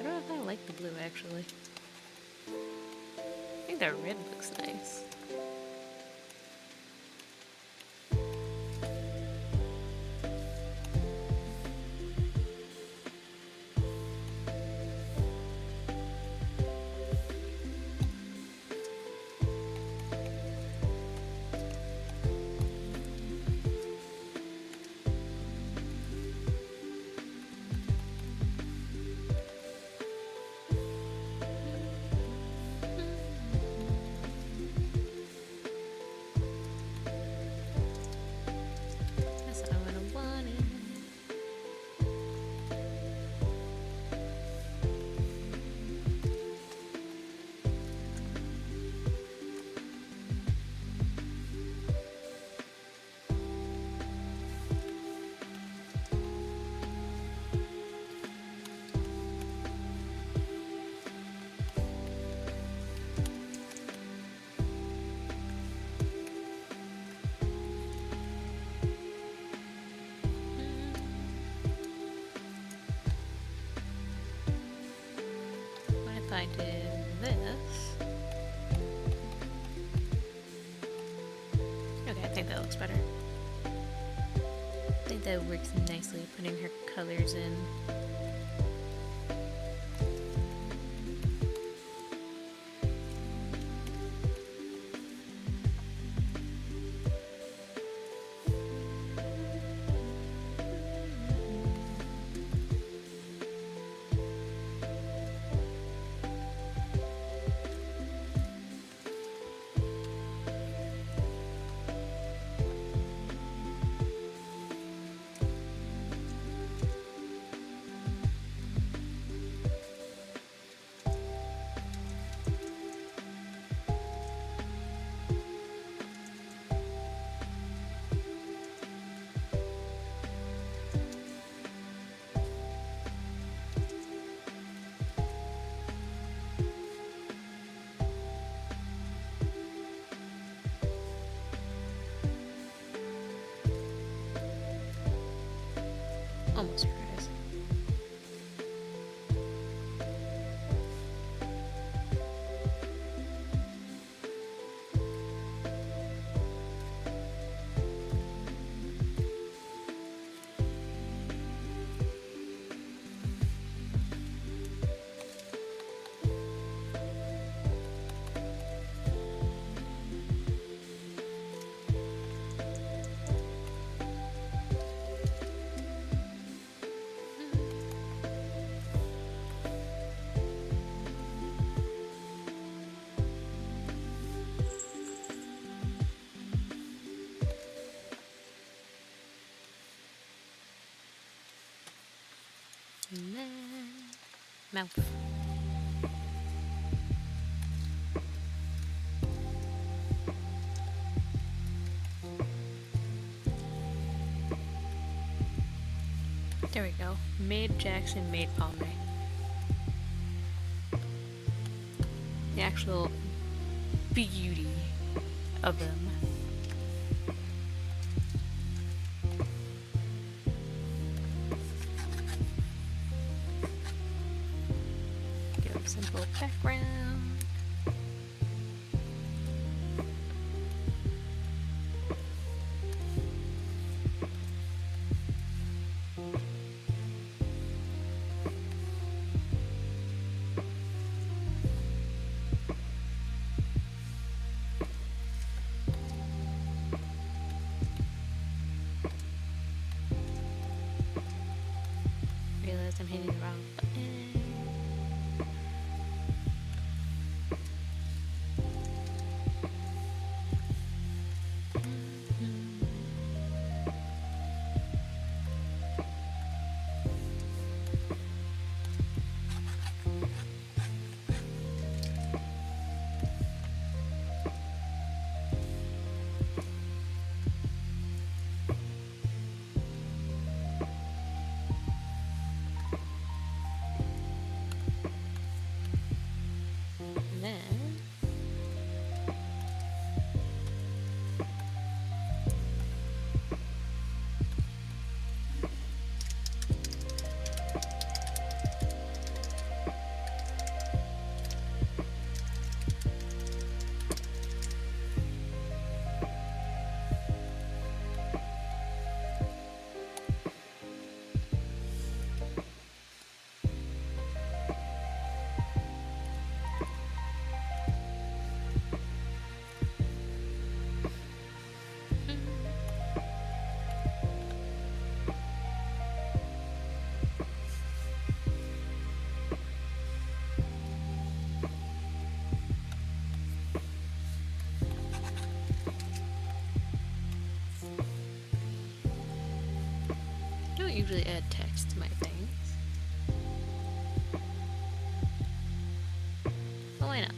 S1: don't know if I like the blue actually. I think that red looks nice. I did this. Okay, I think that looks better. I think that works nicely, putting her colors in. Almost surprised. And then mouth. Made Jackson, made Palme. The actual beauty of them. Give them simple background. I'm hitting the wrong button. And then I don't usually add text to my things. But why not?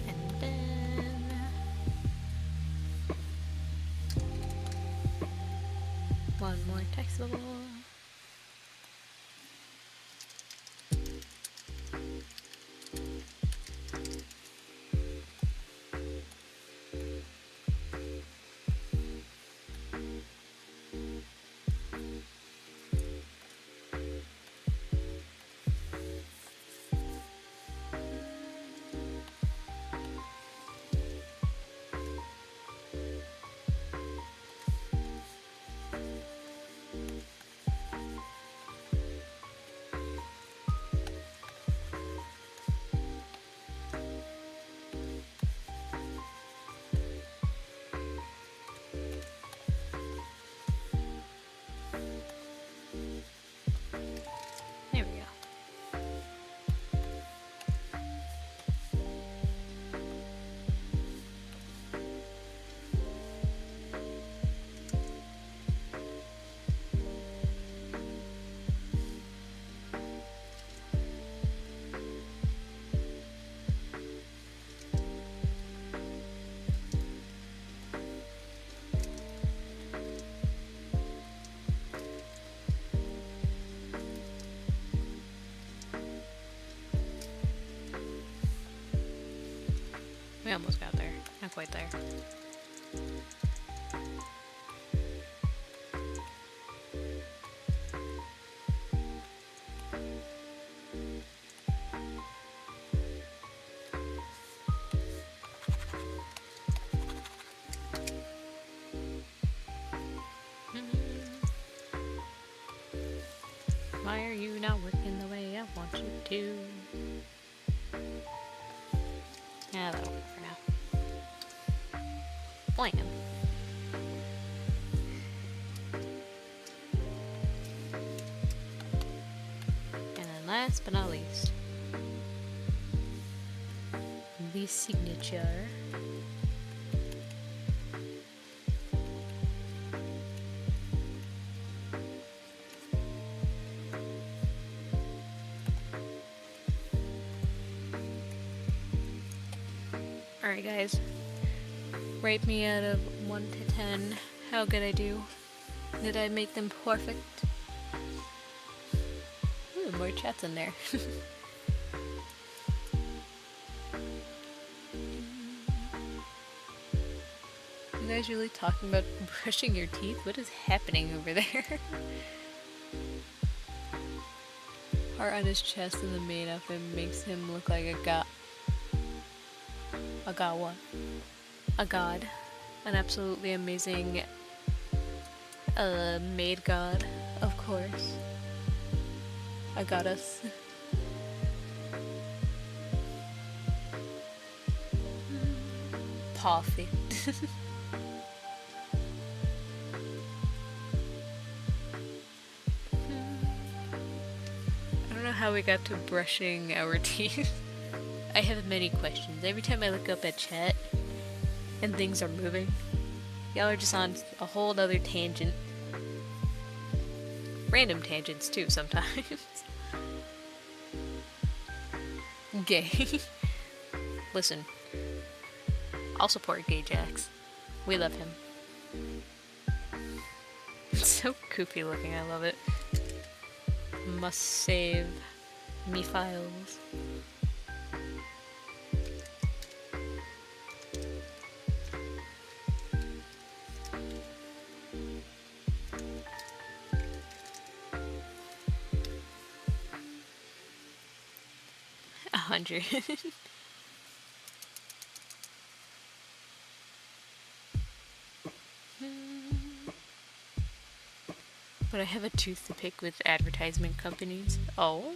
S1: And then one more text bubble. We almost got there. Not quite there. Why are you not working the way I want you to? Yeah, that'll work for now. Blam. And then last but not least, the signature. Alright guys, rate me out of 1 to 10. How good I do? Did I make them perfect? Ooh, more chats in there. You guys really talking about brushing your teeth? What is happening over there? Heart on his chest and the main outfit makes him look like a god. A god what? A god. An absolutely amazing maid god, of course. A goddess. Perfect. I don't know how we got to brushing our teeth. I have many questions. Every time I look up at chat and things are moving, y'all are just on a whole other tangent. Random tangents too sometimes. Gay. Listen, I'll support Gay Jax. We love him. It's so goofy looking, I love it. Must save me files. $100. But I have a tooth to pick with advertisement companies. Oh.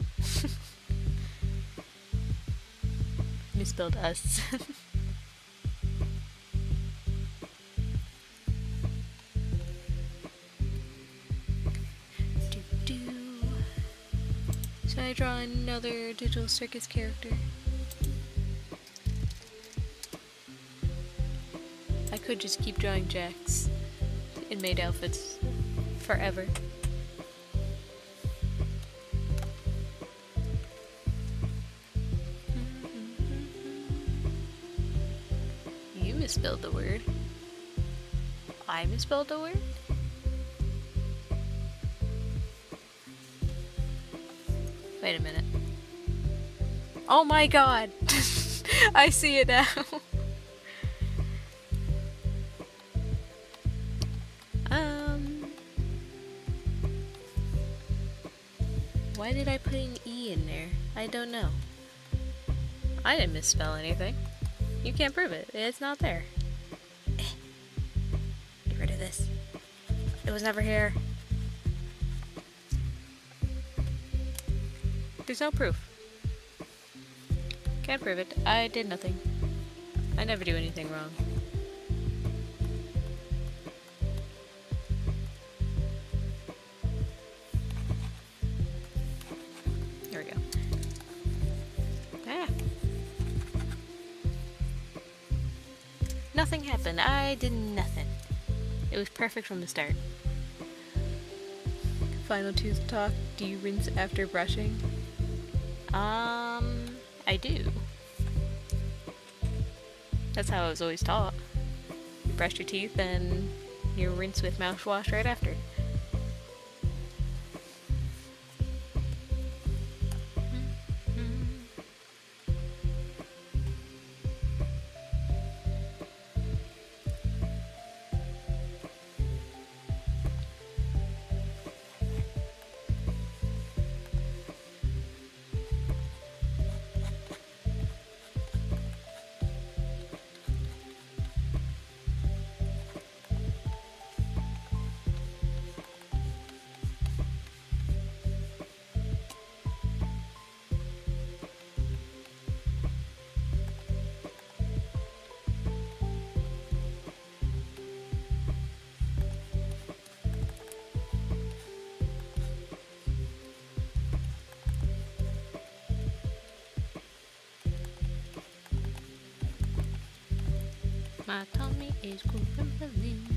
S1: Misspelled us. Should I draw another digital circus character? I could just keep drawing Jax in maid outfits forever. You misspelled the word. I misspelled the word? Wait a minute. Oh my god! I see it now. Why did I put an E in there? I don't know. I didn't misspell anything. You can't prove it. It's not there. Get rid of this. It was never here. There's no proof. Can't prove it. I did nothing. I never do anything wrong. There we go. Ah. Nothing happened. I did nothing. It was perfect from the start. Final tooth talk. Do you rinse after brushing? I do. That's how I was always taught. You brush your teeth and you rinse with mouthwash right after. My tummy is grumbling.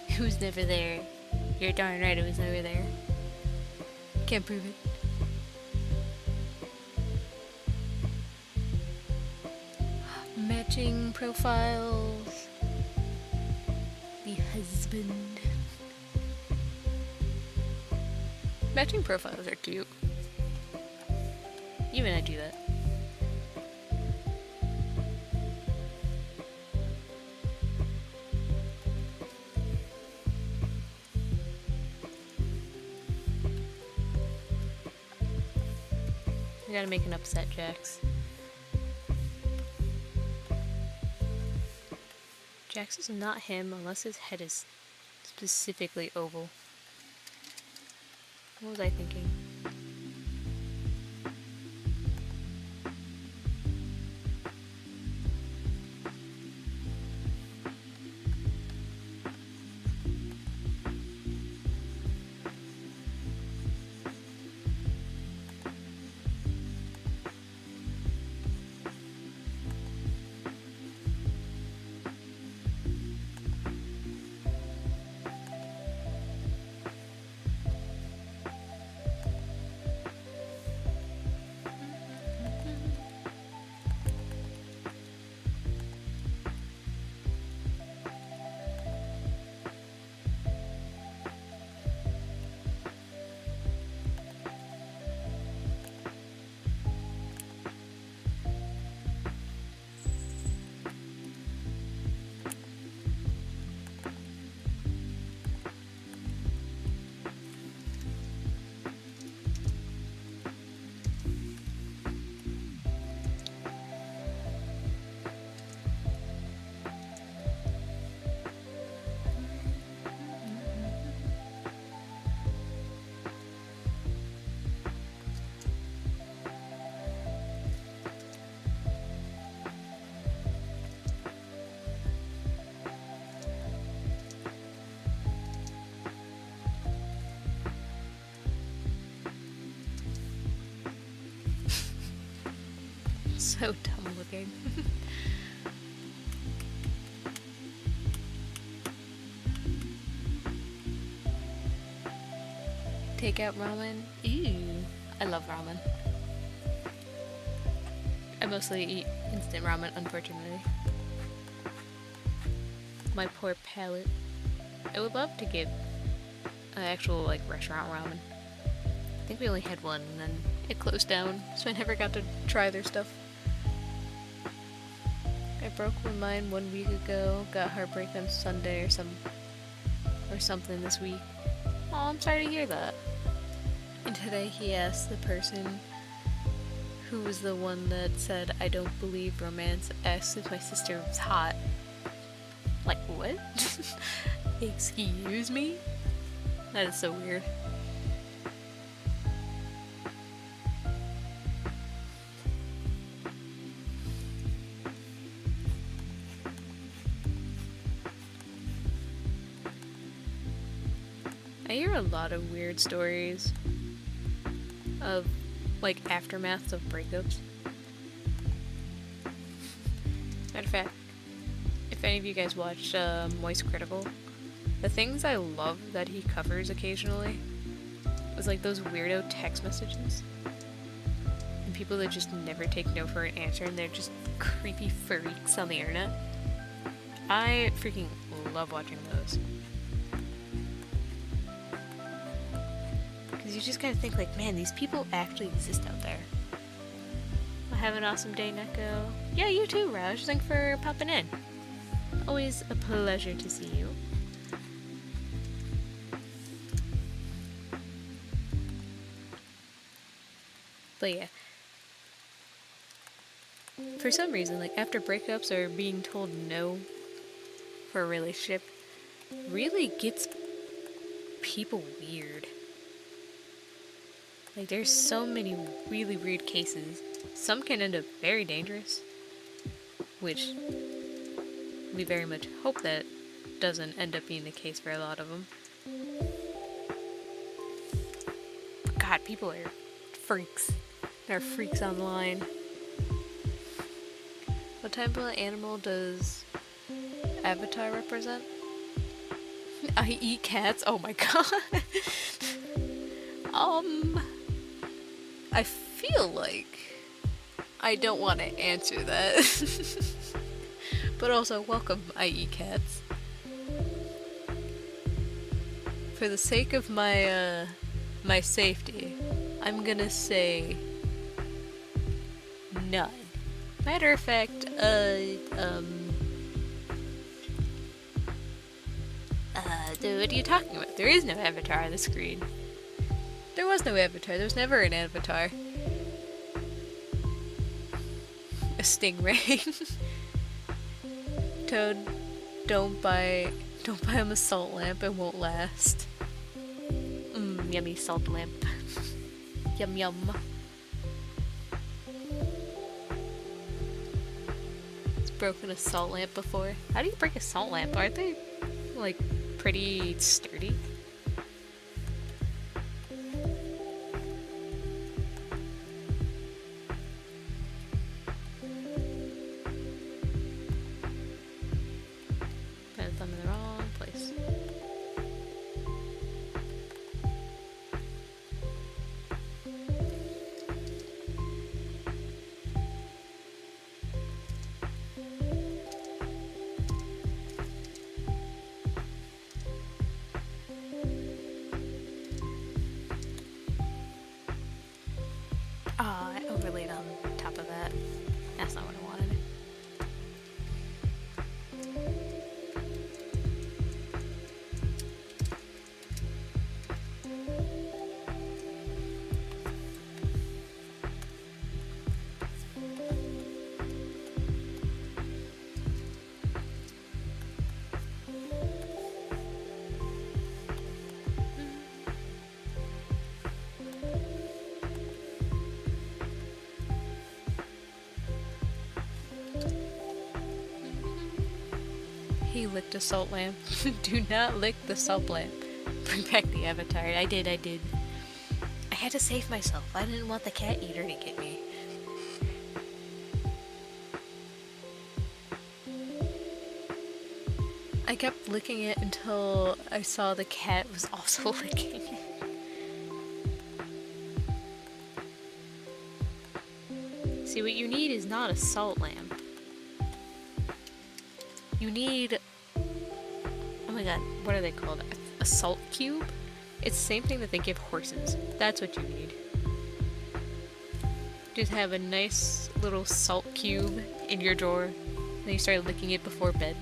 S1: It was never there. You're darn right it was never there. Can't prove it. Matching profiles. The husband. Matching profiles are cute. Even I do that. I gotta make an upset Jax. Jax is not him unless his head is specifically oval. What was I thinking? So dumb looking. Takeout ramen? Ew. I love ramen. I mostly eat instant ramen, unfortunately. My poor palate. I would love to get an actual, like, restaurant ramen. I think we only had one, and then it closed down, so I never got to try their stuff. I broke mine 1 week ago, got heartbreak on Sunday or something this week. Oh, I'm sorry to hear that. And today he asked the person who was the one that said, I don't believe romance, asked if my sister was hot. Like, what? Excuse me? That is so weird. I hear a lot of weird stories of, like, aftermaths of breakups. Matter of fact, if any of you guys watched Moist Critical, the things I love that he covers occasionally was, like, those weirdo text messages. And people that just never take no for an answer, and they're just creepy freaks on the internet. I freaking love watching those. You just gotta think, like, man, these people actually exist out there. Well, have an awesome day, Neko. Yeah, you too, Raj. Thanks for popping in. Always a pleasure to see you. But yeah. For some reason, like, after breakups or being told no for a relationship, really gets people weird. Like, there's so many really weird cases. Some can end up very dangerous, which we very much hope that doesn't end up being the case for a lot of them. God, people are freaks. They're freaks online. What type of animal does Avatar represent? I eat cats. Oh my god. I feel like I don't want to answer that. But also, welcome, I eat cats. For the sake of my, my safety, I'm gonna say none. Matter of fact, dude, what are you talking about? There is no avatar on the screen. There was no avatar. There was never an avatar. A stingray. Toad, don't buy him a salt lamp. It won't last. Yummy salt lamp. Yum yum. It's broken a salt lamp before. How do you break a salt lamp? Aren't they, like, pretty sturdy? Put them in the wrong place. I overlaid on top of that. That's not what I wanted. He licked a salt lamp. Do not lick the salt lamp. Bring back the avatar. I did. I had to save myself. I didn't want the cat eater to get me. I kept licking it until I saw the cat was also licking it. See, what you need is not a salt lamp. You need... oh my god, what are they called? A salt cube? It's the same thing that they give horses. That's what you need. Just have a nice little salt cube in your drawer. Then you start licking it before bed.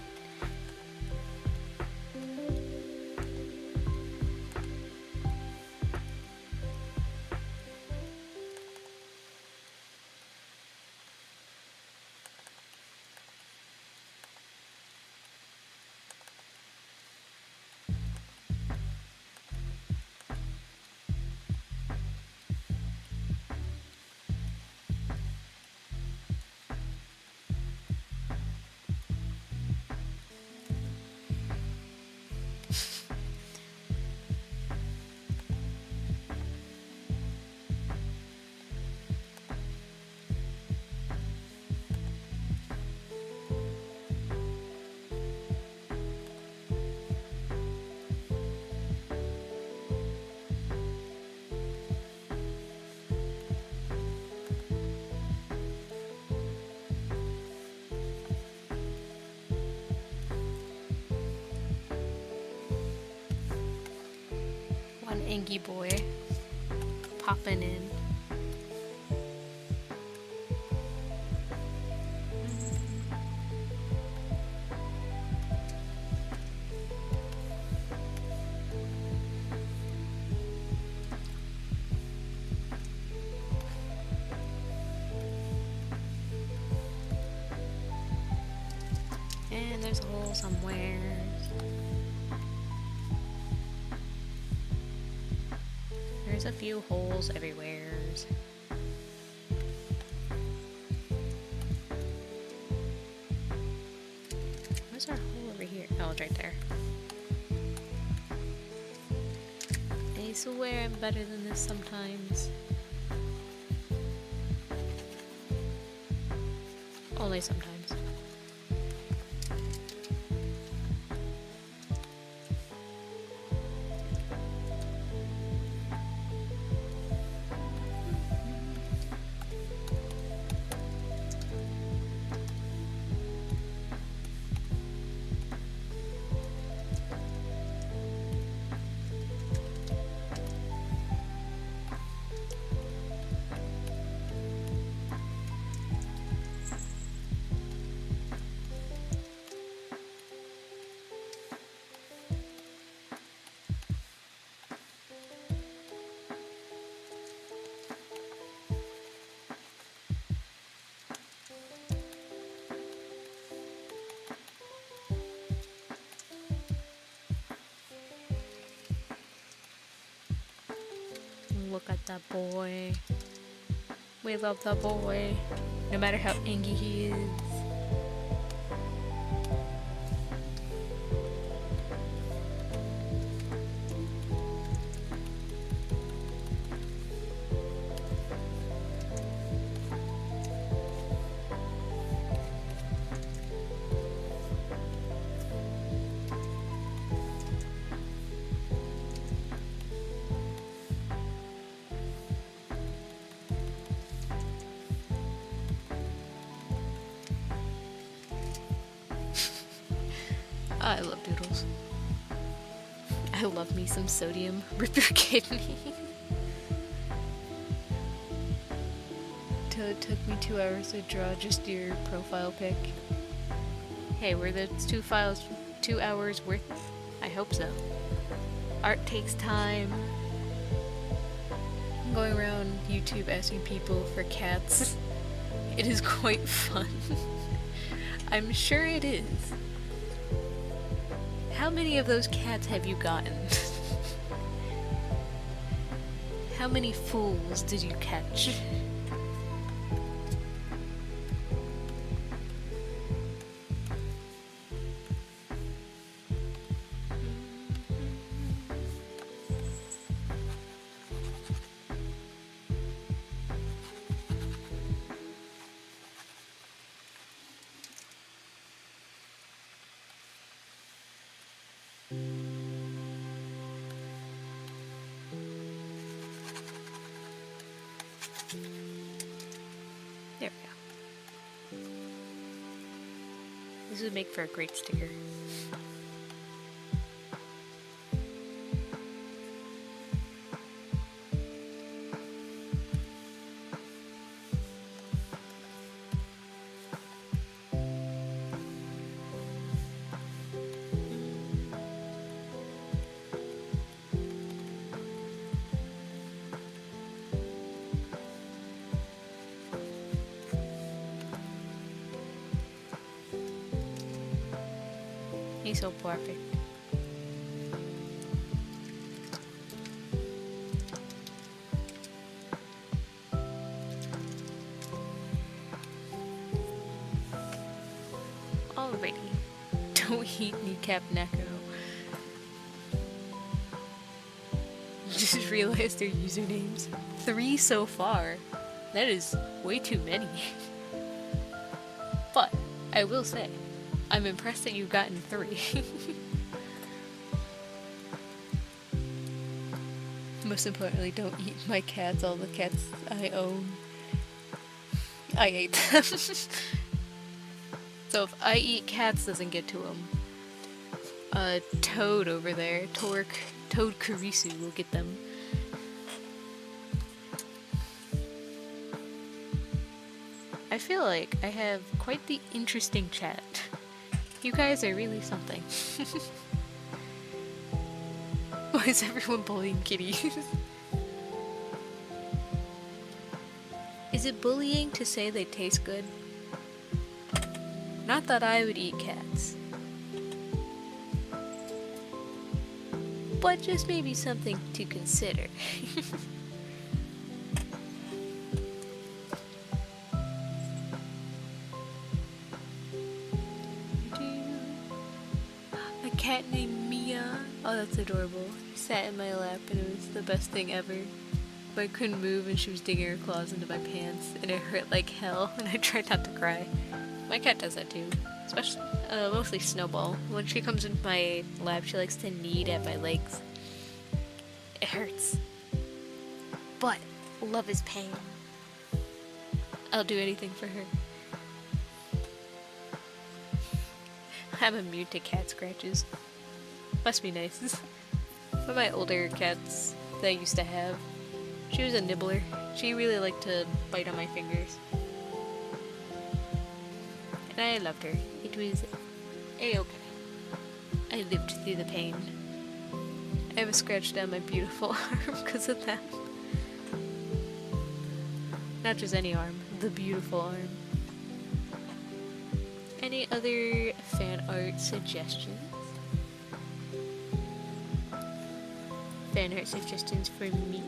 S1: Angie boy popping in. And there's a hole somewhere. There's a few holes everywhere. Where's our hole over here? Oh, it's right there. Nice swear I'm better than this sometimes. Only sometimes. Look at that boy. We love that boy. No matter how angry he is. I love doodles. I love me some sodium. Rip your kidney. Till it took me 2 hours to draw just your profile pic. Hey, were those 2 hours worth it? I hope so. Art takes time. I'm going around YouTube asking people for cats. It is quite fun. I'm sure it is. How many of those cats have you gotten? How many fools did you catch? There we go. This would make for a great sticker. He's so perfect. Alrighty. Don't eat kneecap Neko. Just realized their usernames. 3 so far. That is way too many. But I will say, I'm impressed that you've gotten 3. Most importantly, don't eat my cats, all the cats I own. I ate them. So if I eat cats, doesn't get to them. Toad over there, Toad Kurisu will get them. I feel like I have quite the interesting chat. You guys are really something. Why is everyone bullying kitties? Is it bullying to say they taste good? Not that I would eat cats. But just maybe something to consider. A cat named Mia. Oh, Oh, that's adorable. She sat in my lap and it was the best thing ever. But I couldn't move and she was digging her claws into my pants and it hurt like hell and I tried not to cry. My cat does that too. Especially, mostly Snowball. When she comes into my lap, she likes to knead at my legs. It hurts. But love is pain. I'll do anything for her. I'm immune to cat scratches. Must be nice. One of my older cats that I used to have, she was a nibbler. She really liked to bite on my fingers. And I loved her. It was a-okay. I lived through the pain. I have a scratch down my beautiful arm because of that. Not just any arm, the beautiful arm. Any other fan art suggestions? Fan art suggestions for me?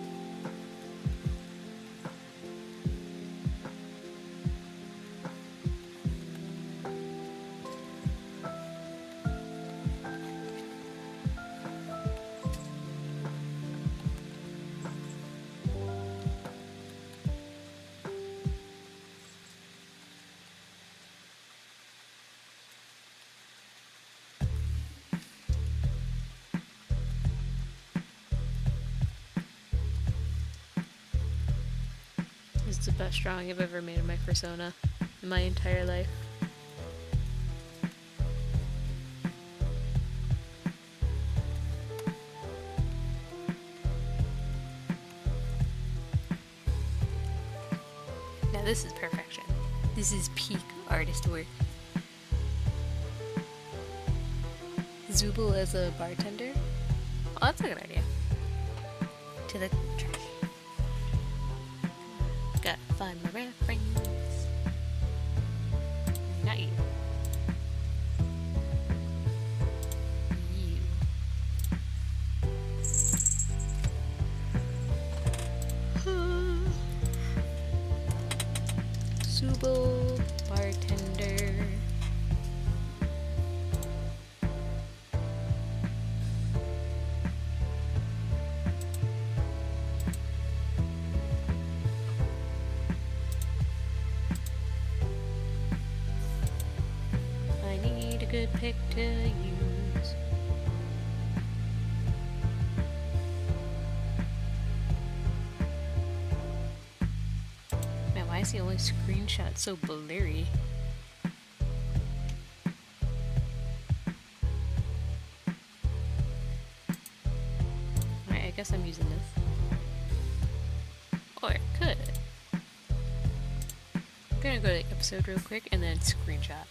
S1: This is the best drawing I've ever made of my persona in my entire life. Now this is perfection. This is peak artist work. Zubul as a bartender? Oh, that's a good idea. To the trash. Gotta find my reference. Not you. You. Zubul, bartender. I need a good pick to use. Man, why is the only screenshot so blurry? Alright, I guess I'm using this. Or I could. I'm gonna go to the episode real quick and then screenshot.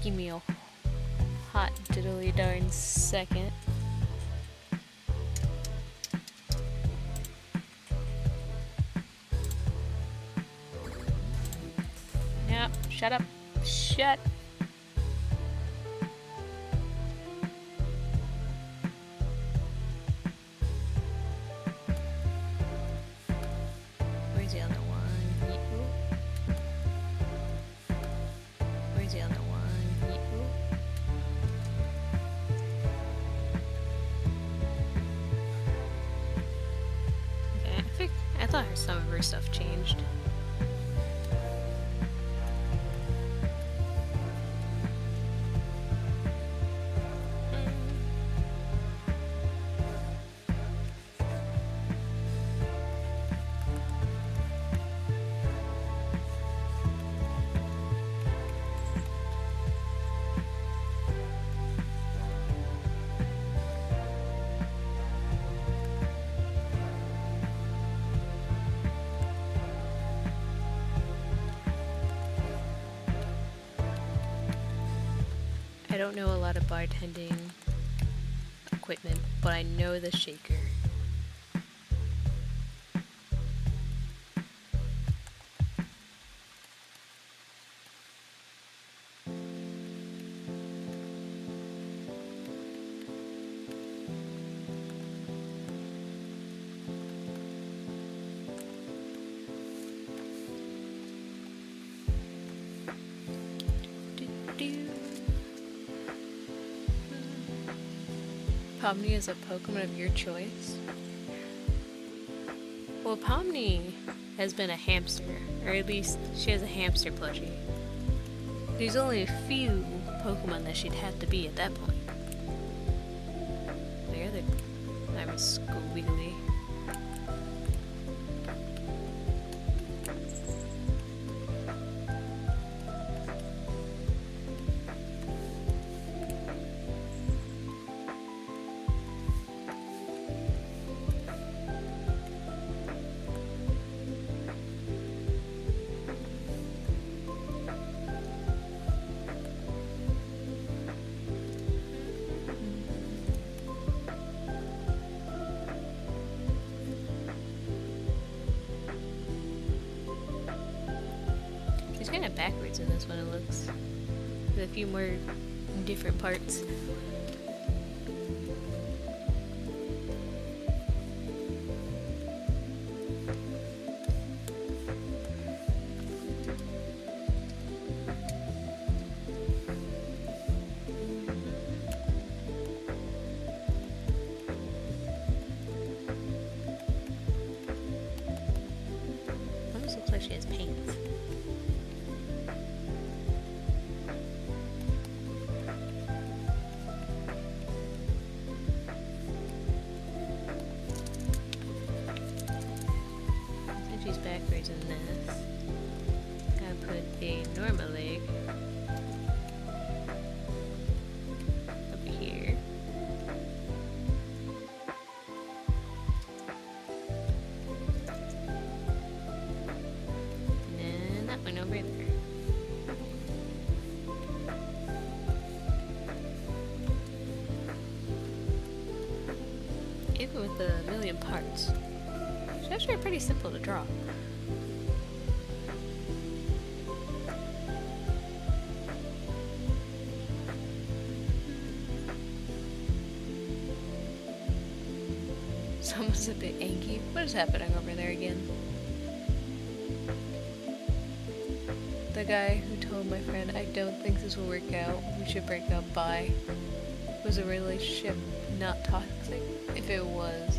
S1: Give me a hot diddly darn second. Yep, shut up. Shut. Where's the other one? Where's the other one? Okay, I thought some of her stuff changed. I don't know a lot of bartending equipment, but I know the shaker. Pomni is a Pokemon of your choice? Well, Pomni has been a hamster, or at least she has a hamster plushie. There's only a few Pokemon that she'd have to be at that point. I'm a Squealy. It's kind of backwards in this one, it looks. With a few more different parts. Almost looks like she has paints. She's backwards in this. Gotta put a normal leg over here. And then that one over there. Even with a million parts, it's actually pretty simple to draw. Someone's a bit angry. What is happening over there again? The guy who told my friend, I don't think this will work out, we should break up, bye. Was a relationship not toxic? If it was,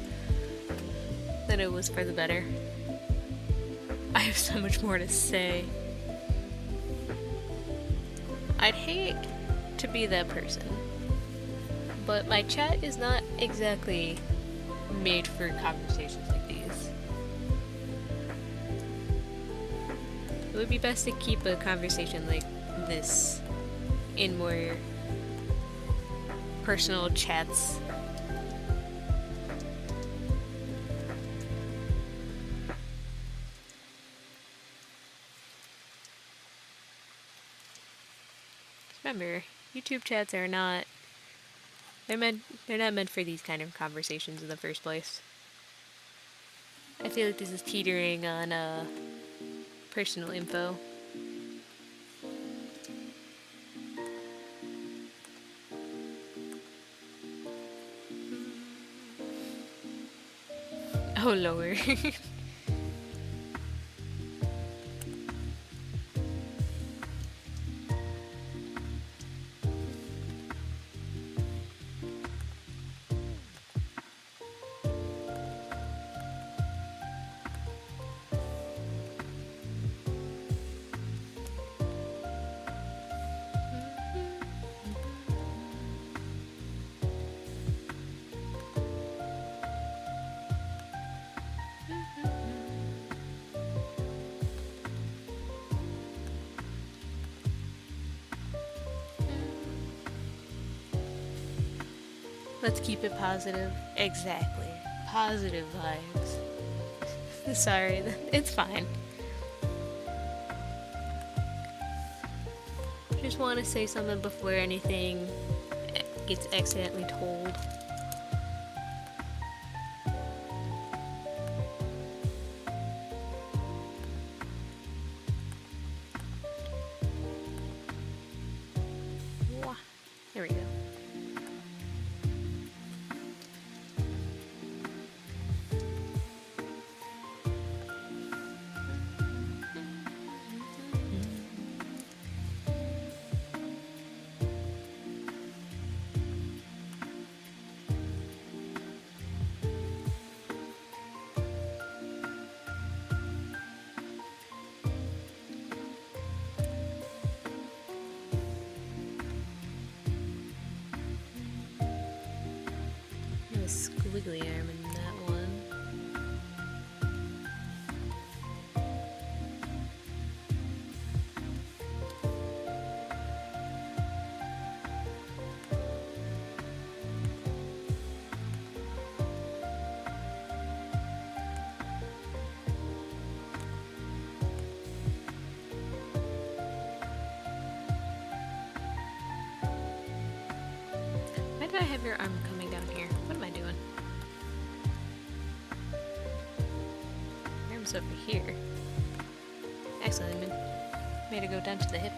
S1: then it was for the better. I have so much more to say. I'd hate to be that person, but my chat is not exactly made for conversations like these. It would be best to keep a conversation like this in more personal chats. Remember, YouTube chats are not they're not meant for these kind of conversations in the first place. I feel like this is teetering on personal info. Oh Lord. Let's keep it positive. Exactly. Positive vibes. Sorry, it's fine. Just want to say something before anything gets accidentally told. There we go. squiggly arm in that one. Why did I have your arm coming down here? What am I doing? Your arm's over here. Excellent, I made it go down to the hip.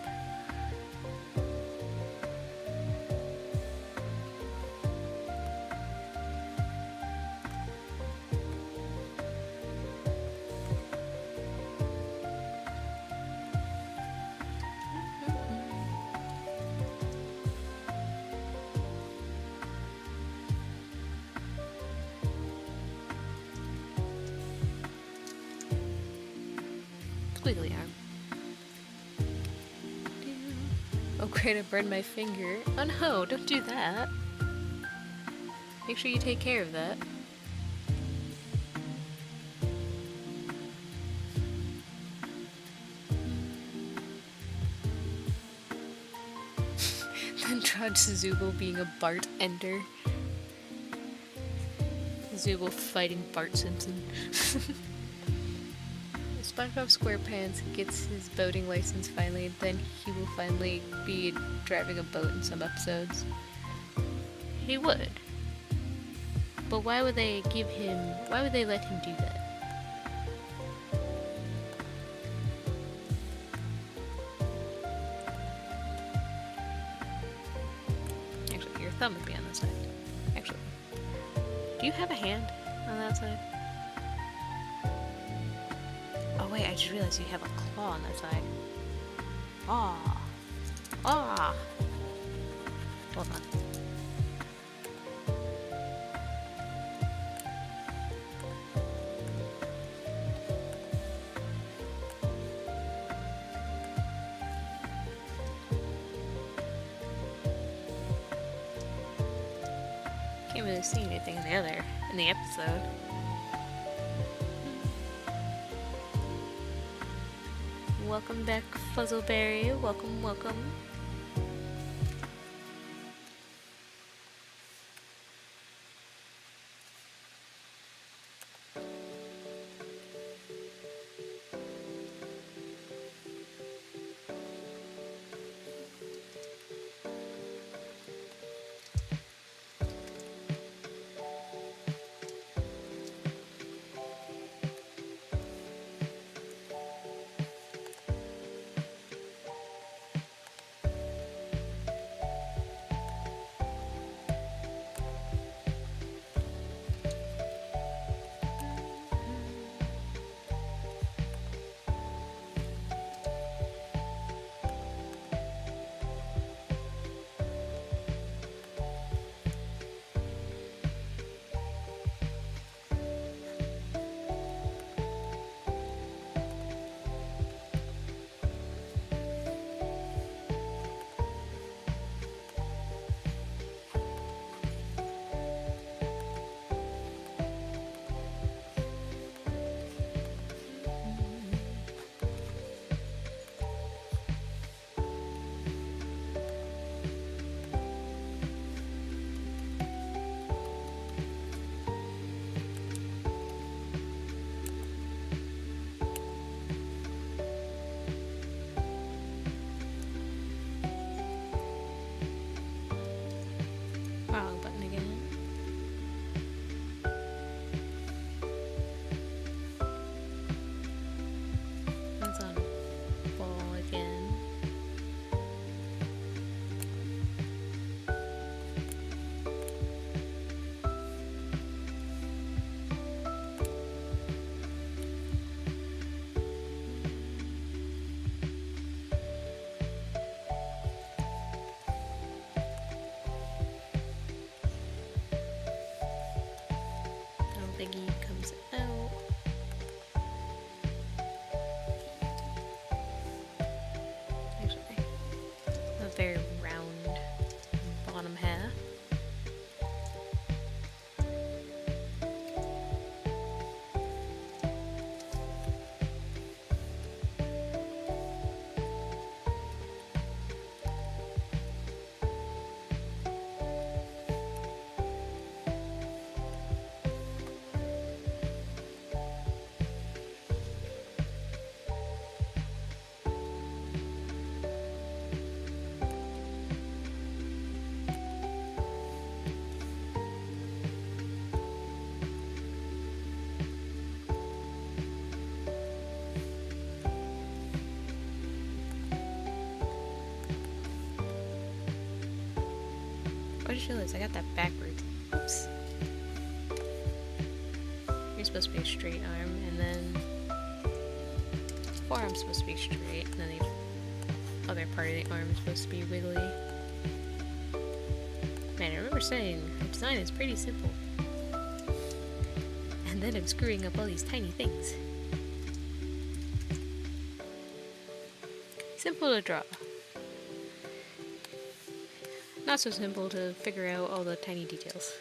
S1: Squiggly arm. Oh great, I burned my finger. Oh no, don't do that. Make sure you take care of that. Then tried Zooble being a bartender. Zooble fighting Bart Simpson. SpongeBob SquarePants gets his boating license finally, then he will finally be driving a boat in some episodes. He would. But why would they let him do that? Actually, your thumb would be on this side. Actually, do you have a hand on that side? Oh wait, I just realized you have a claw on that side. Ah. Ah. Hold on. Can't really see anything in the episode. Welcome back, Fuzzleberry. Welcome, welcome. Wrong button again. That's on ball again. Biggie comes out. Actually, a very round bottom half. just realized I got that backwards. Oops. You're supposed to be a straight arm, and then forearm's supposed to be straight, and then the other part of the arm is supposed to be wiggly. Man, I remember saying the design is pretty simple. And then I'm screwing up all these tiny things. Simple to draw. Not so simple to figure out all the tiny details.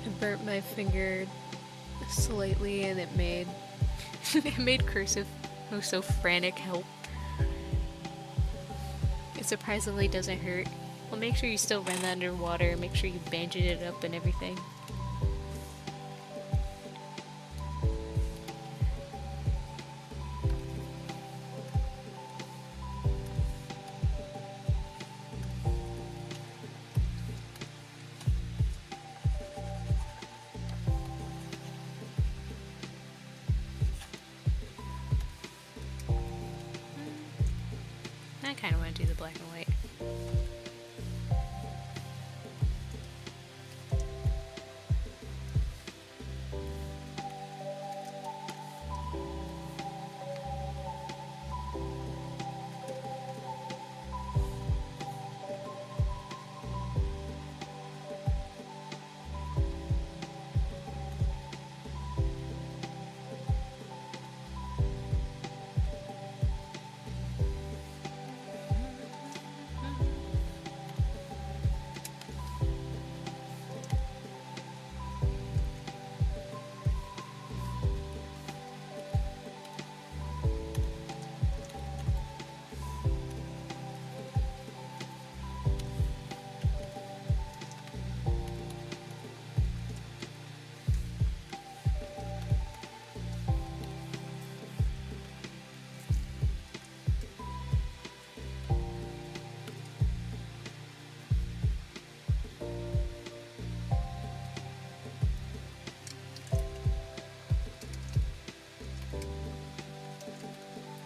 S1: I burnt my finger slightly and it made it made cursive oh so frantic help. It surprisingly doesn't hurt. Well, make sure you still run that underwater, make sure you bandage it up and everything. I kind of want to do the black and white.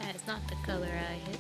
S1: That is not the color I hit.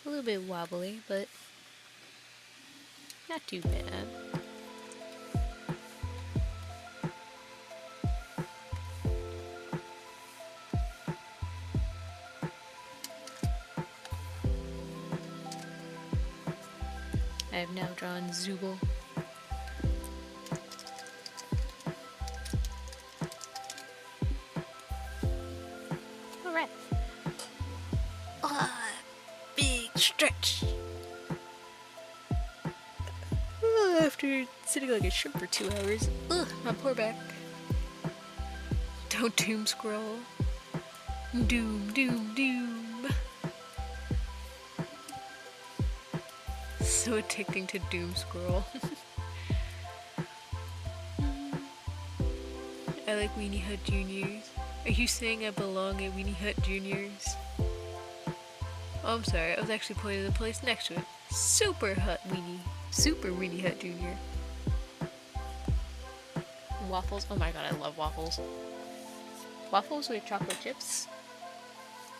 S1: A little bit wobbly, but not too bad. I have now drawn Zooble. Alright. Big stretch. After sitting like a shrimp for 2 hours. Ugh, my poor back. Don't doom scroll. Doom, doom, doom. So addicting to doom scroll. I like Weenie Hut Juniors. Are you saying I belong at Weenie Hut Juniors? Oh, I'm sorry, I was actually pointing to the place next to it. Super hot weenie. Super weenie hut junior. Waffles. Oh my god, I love waffles. Waffles with chocolate chips.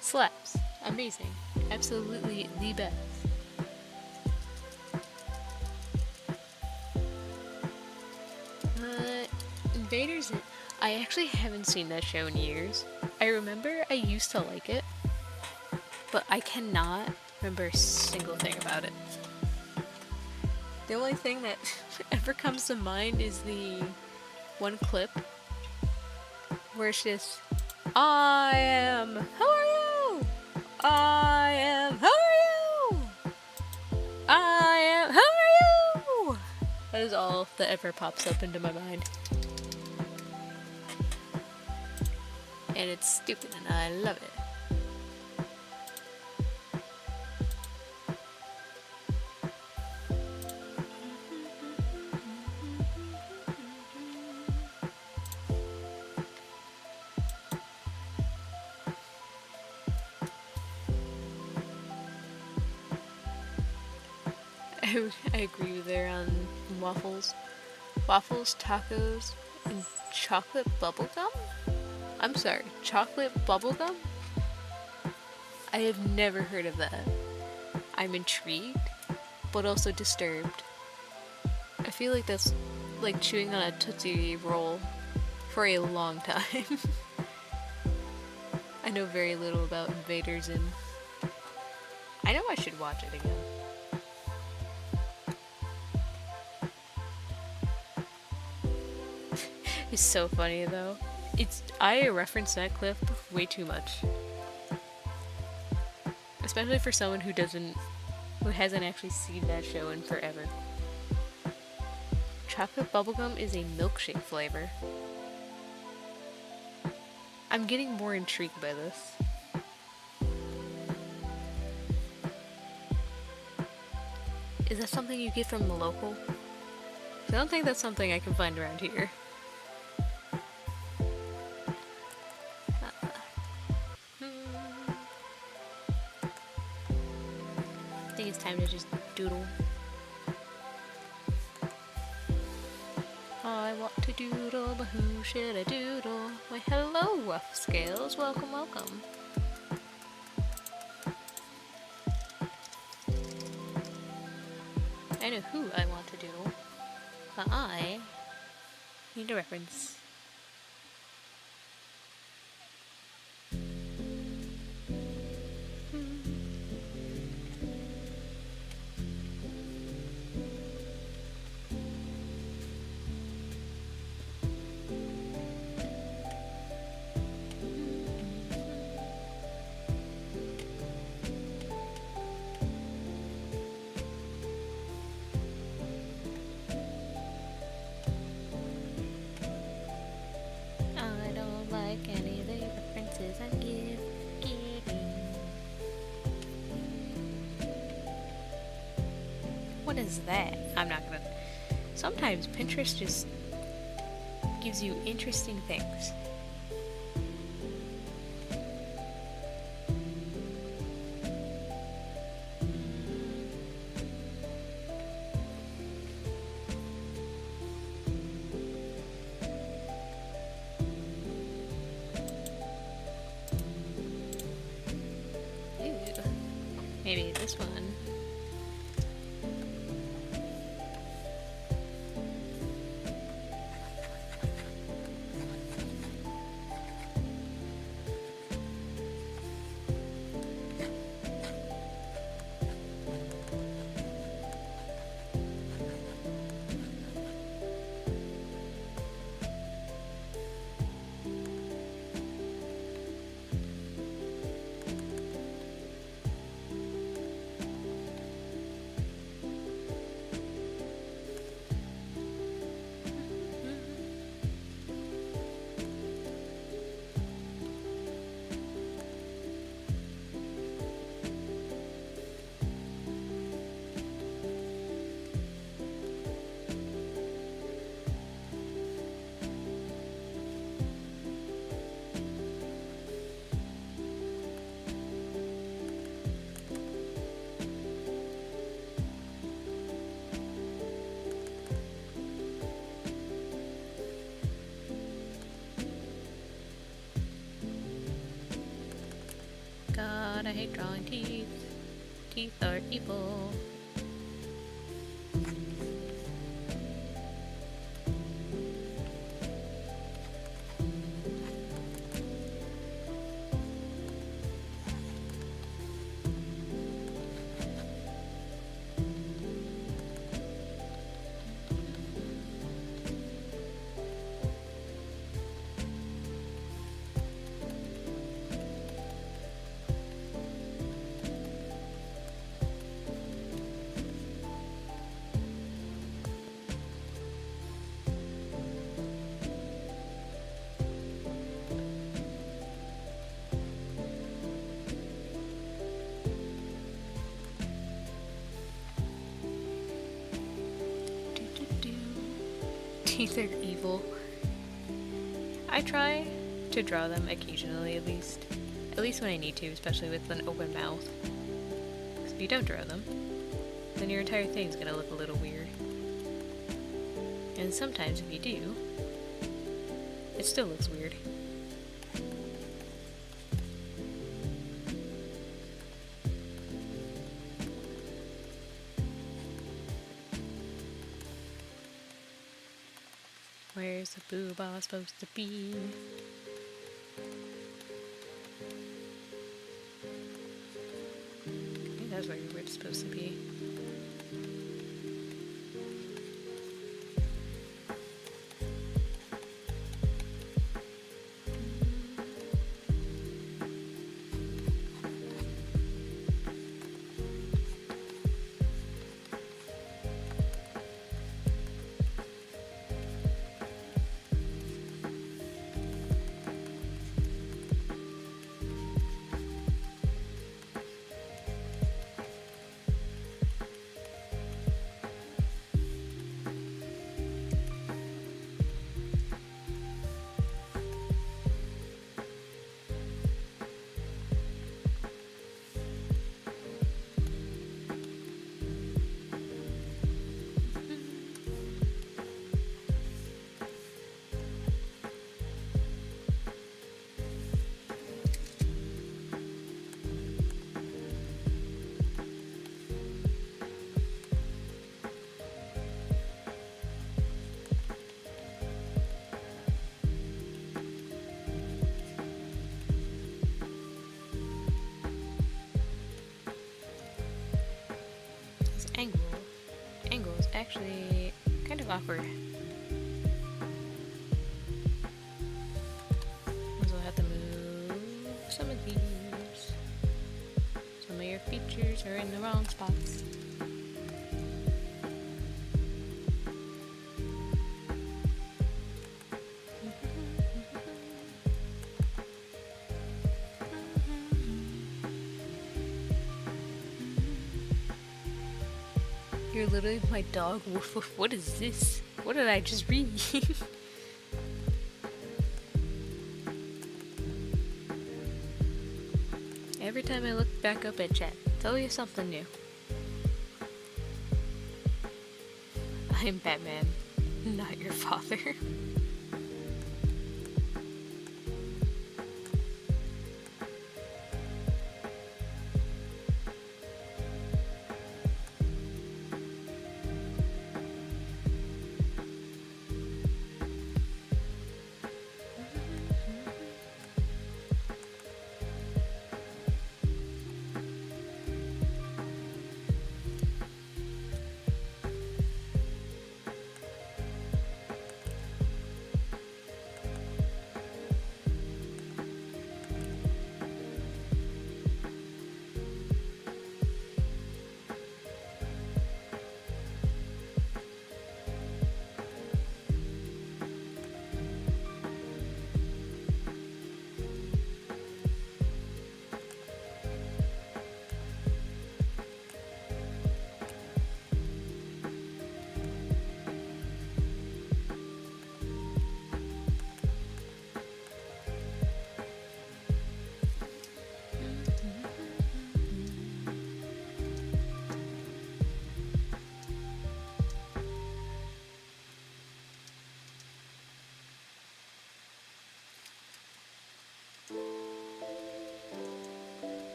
S1: Slaps. Amazing. Absolutely the best. Invaders. I actually haven't seen that show in years. I remember I used to like it, but I cannot remember a single thing about it. The only thing that ever comes to mind is the one clip where it's just, I am, how are you? I am, how are you? I am, how are you? That is all that ever pops up into my mind. And it's stupid and I love it. I agree with her on waffles. Waffles, tacos, and chocolate bubblegum? I'm sorry, chocolate bubblegum? I have never heard of that. I'm intrigued, but also disturbed. I feel like that's like chewing on a Tootsie Roll for a long time. I know very little about Invaders and I know I should watch it again. It's so funny though. I reference that clip way too much. Especially for someone who hasn't actually seen that show in forever. Chocolate bubblegum is a milkshake flavor. I'm getting more intrigued by this. Is that something you get from the local? I don't think that's something I can find around here. I think it's time to just doodle. I want to doodle, but who should I doodle? Why, hello, Rough Scales. Welcome, welcome. I know who I want to doodle, but I need a reference. What is that? I'm not gonna. Sometimes Pinterest just gives you interesting things. Ew. Maybe this one. I hate drawing teeth. Teeth are evil. Teeth are evil. I try to draw them occasionally, at least. At least when I need to, especially with an open mouth. Because if you don't draw them, then your entire thing's gonna look a little weird. And sometimes if you do, it still looks weird. Where's the booba supposed to be? I think that's where your rib's supposed to be. Angles actually kind of awkward. So I'll have to move some of these. Some of your features are in the wrong spots. You're literally my dog. What is this? What did I just read? Every time I look back up at chat, it's always something new. I'm Batman, not your father.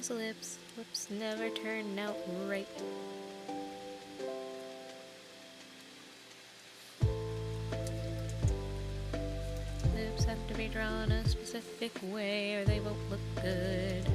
S1: those lips. Lips never turn out right. Lips have to be drawn a specific way or they won't look good.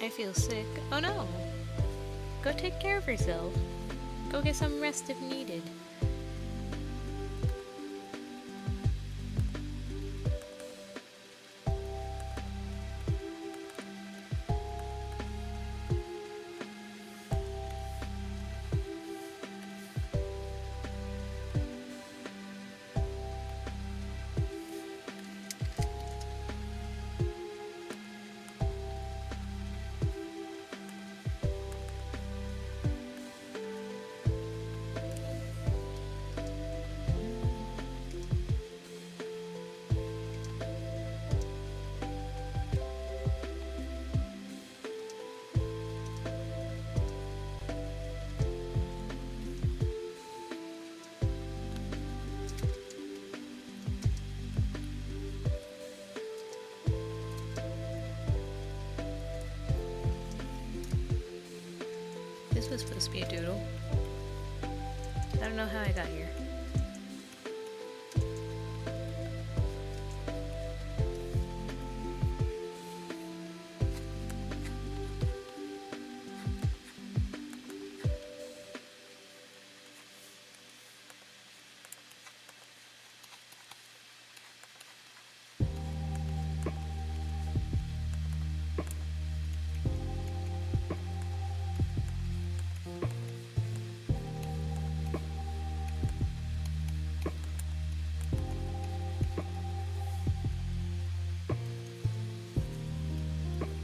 S1: I feel sick. Oh no! Go take care of yourself. Go get some rest if needed. This was supposed to be a doodle. I don't know how I got here.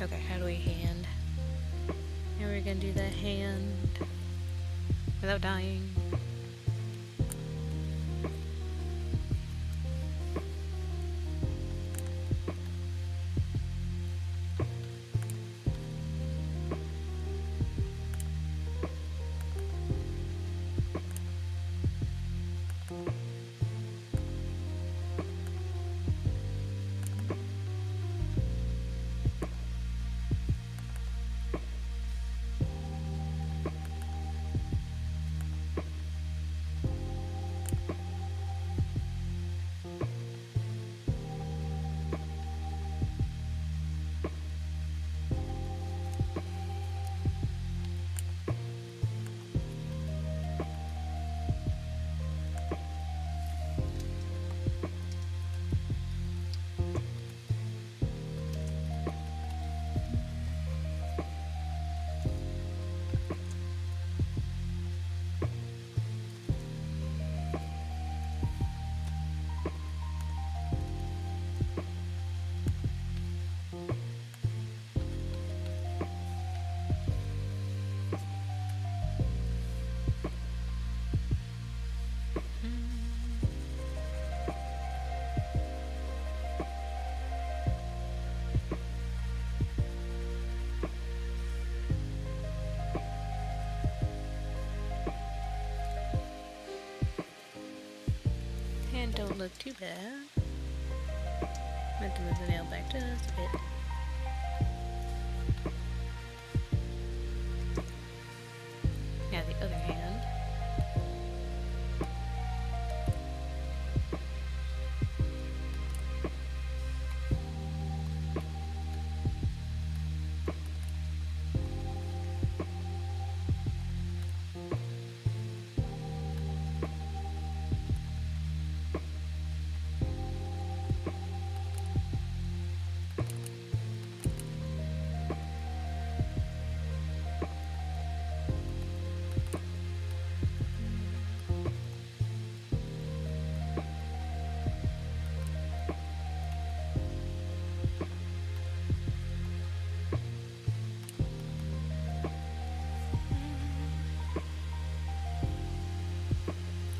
S1: Okay, how do we hand? And we're gonna do that hand without dying. don't look too bad. Meant to move the nail back just a bit. Now the other hand.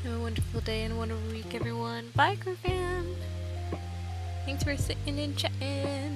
S1: Have a wonderful day and a wonderful week, everyone. Bye, crew fam. Thanks for sitting and chatting.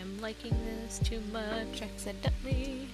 S1: I'm liking this too much accidentally.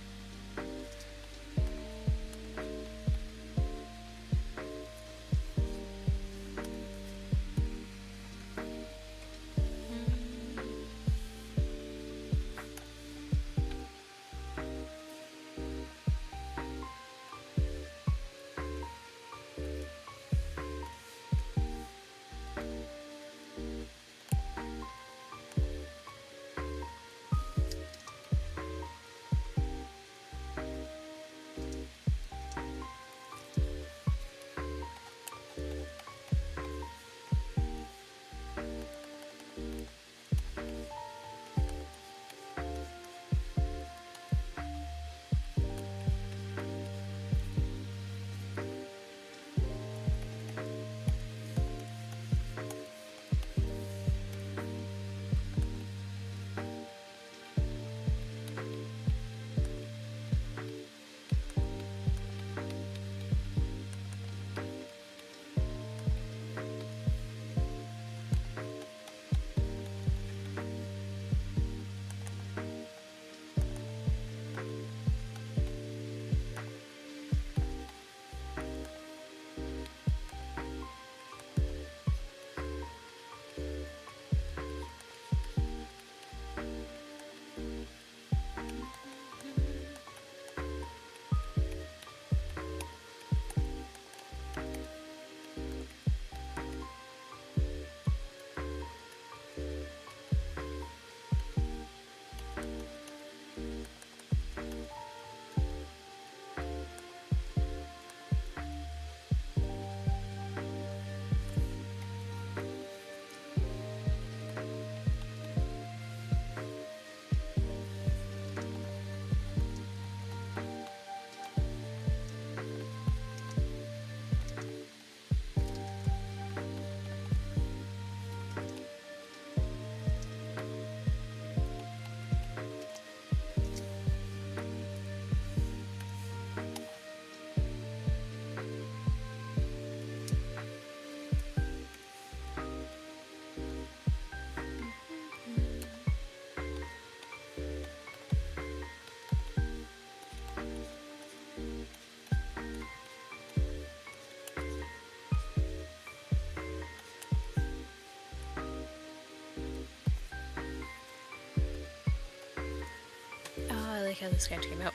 S1: like how the sketch came out.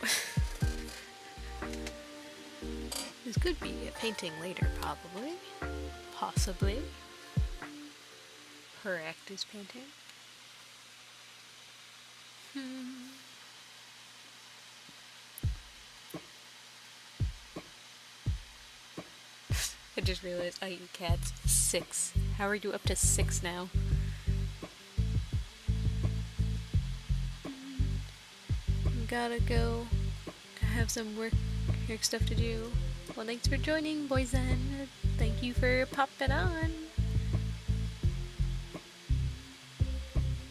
S1: This could be a painting later, probably. Possibly. Her act is painting. I just realized I eat cats. 6. How are you up to 6 now? Gotta go. I have some work stuff to do. Well, thanks for joining, boys and thank you for popping on.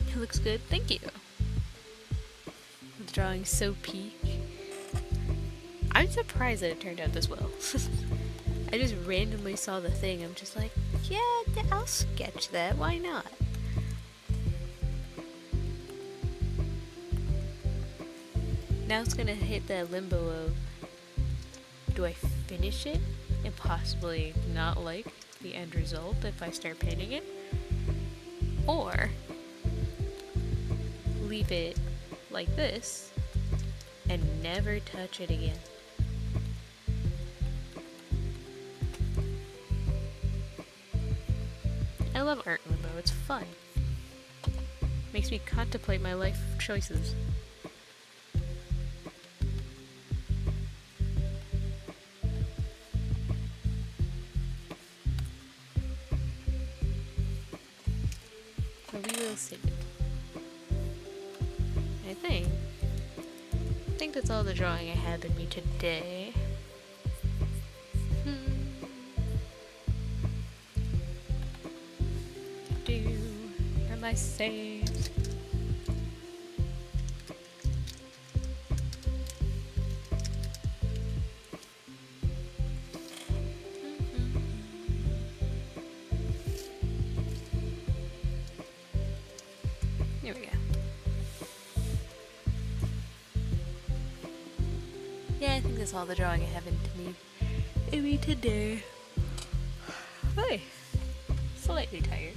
S1: It looks good, thank you. The drawing's so peak. I'm surprised that it turned out this well. I just randomly saw the thing, I'm just like, yeah, I'll sketch that, why not? Now it's gonna hit that limbo of, do I finish it and possibly not like the end result if I start painting it? Or leave it like this and never touch it again. I love art limbo, it's fun. Makes me contemplate my life choices. We will see. I think that's all the drawing I have in me today. Where am I saved? Here we go. Yeah, I think that's all the drawing I have in me today. Hey, slightly tired.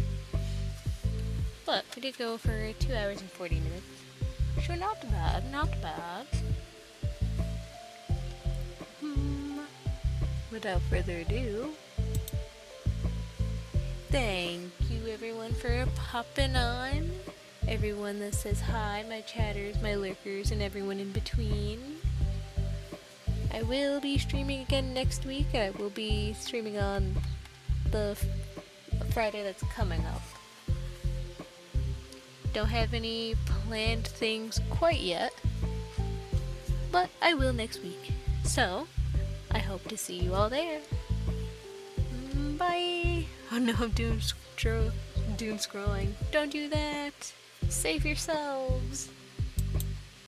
S1: But we did go for 2 hours and 40 minutes. Sure, not bad, not bad. Without further ado, thank you everyone for popping on. Everyone that says hi, my chatters, my lurkers, and everyone in between. I will be streaming again next week. I will be streaming on the Friday that's coming up. Don't have any planned things quite yet, but I will next week. So, I hope to see you all there. Bye! Oh no, I'm doom scrolling. Don't do that! Save yourselves!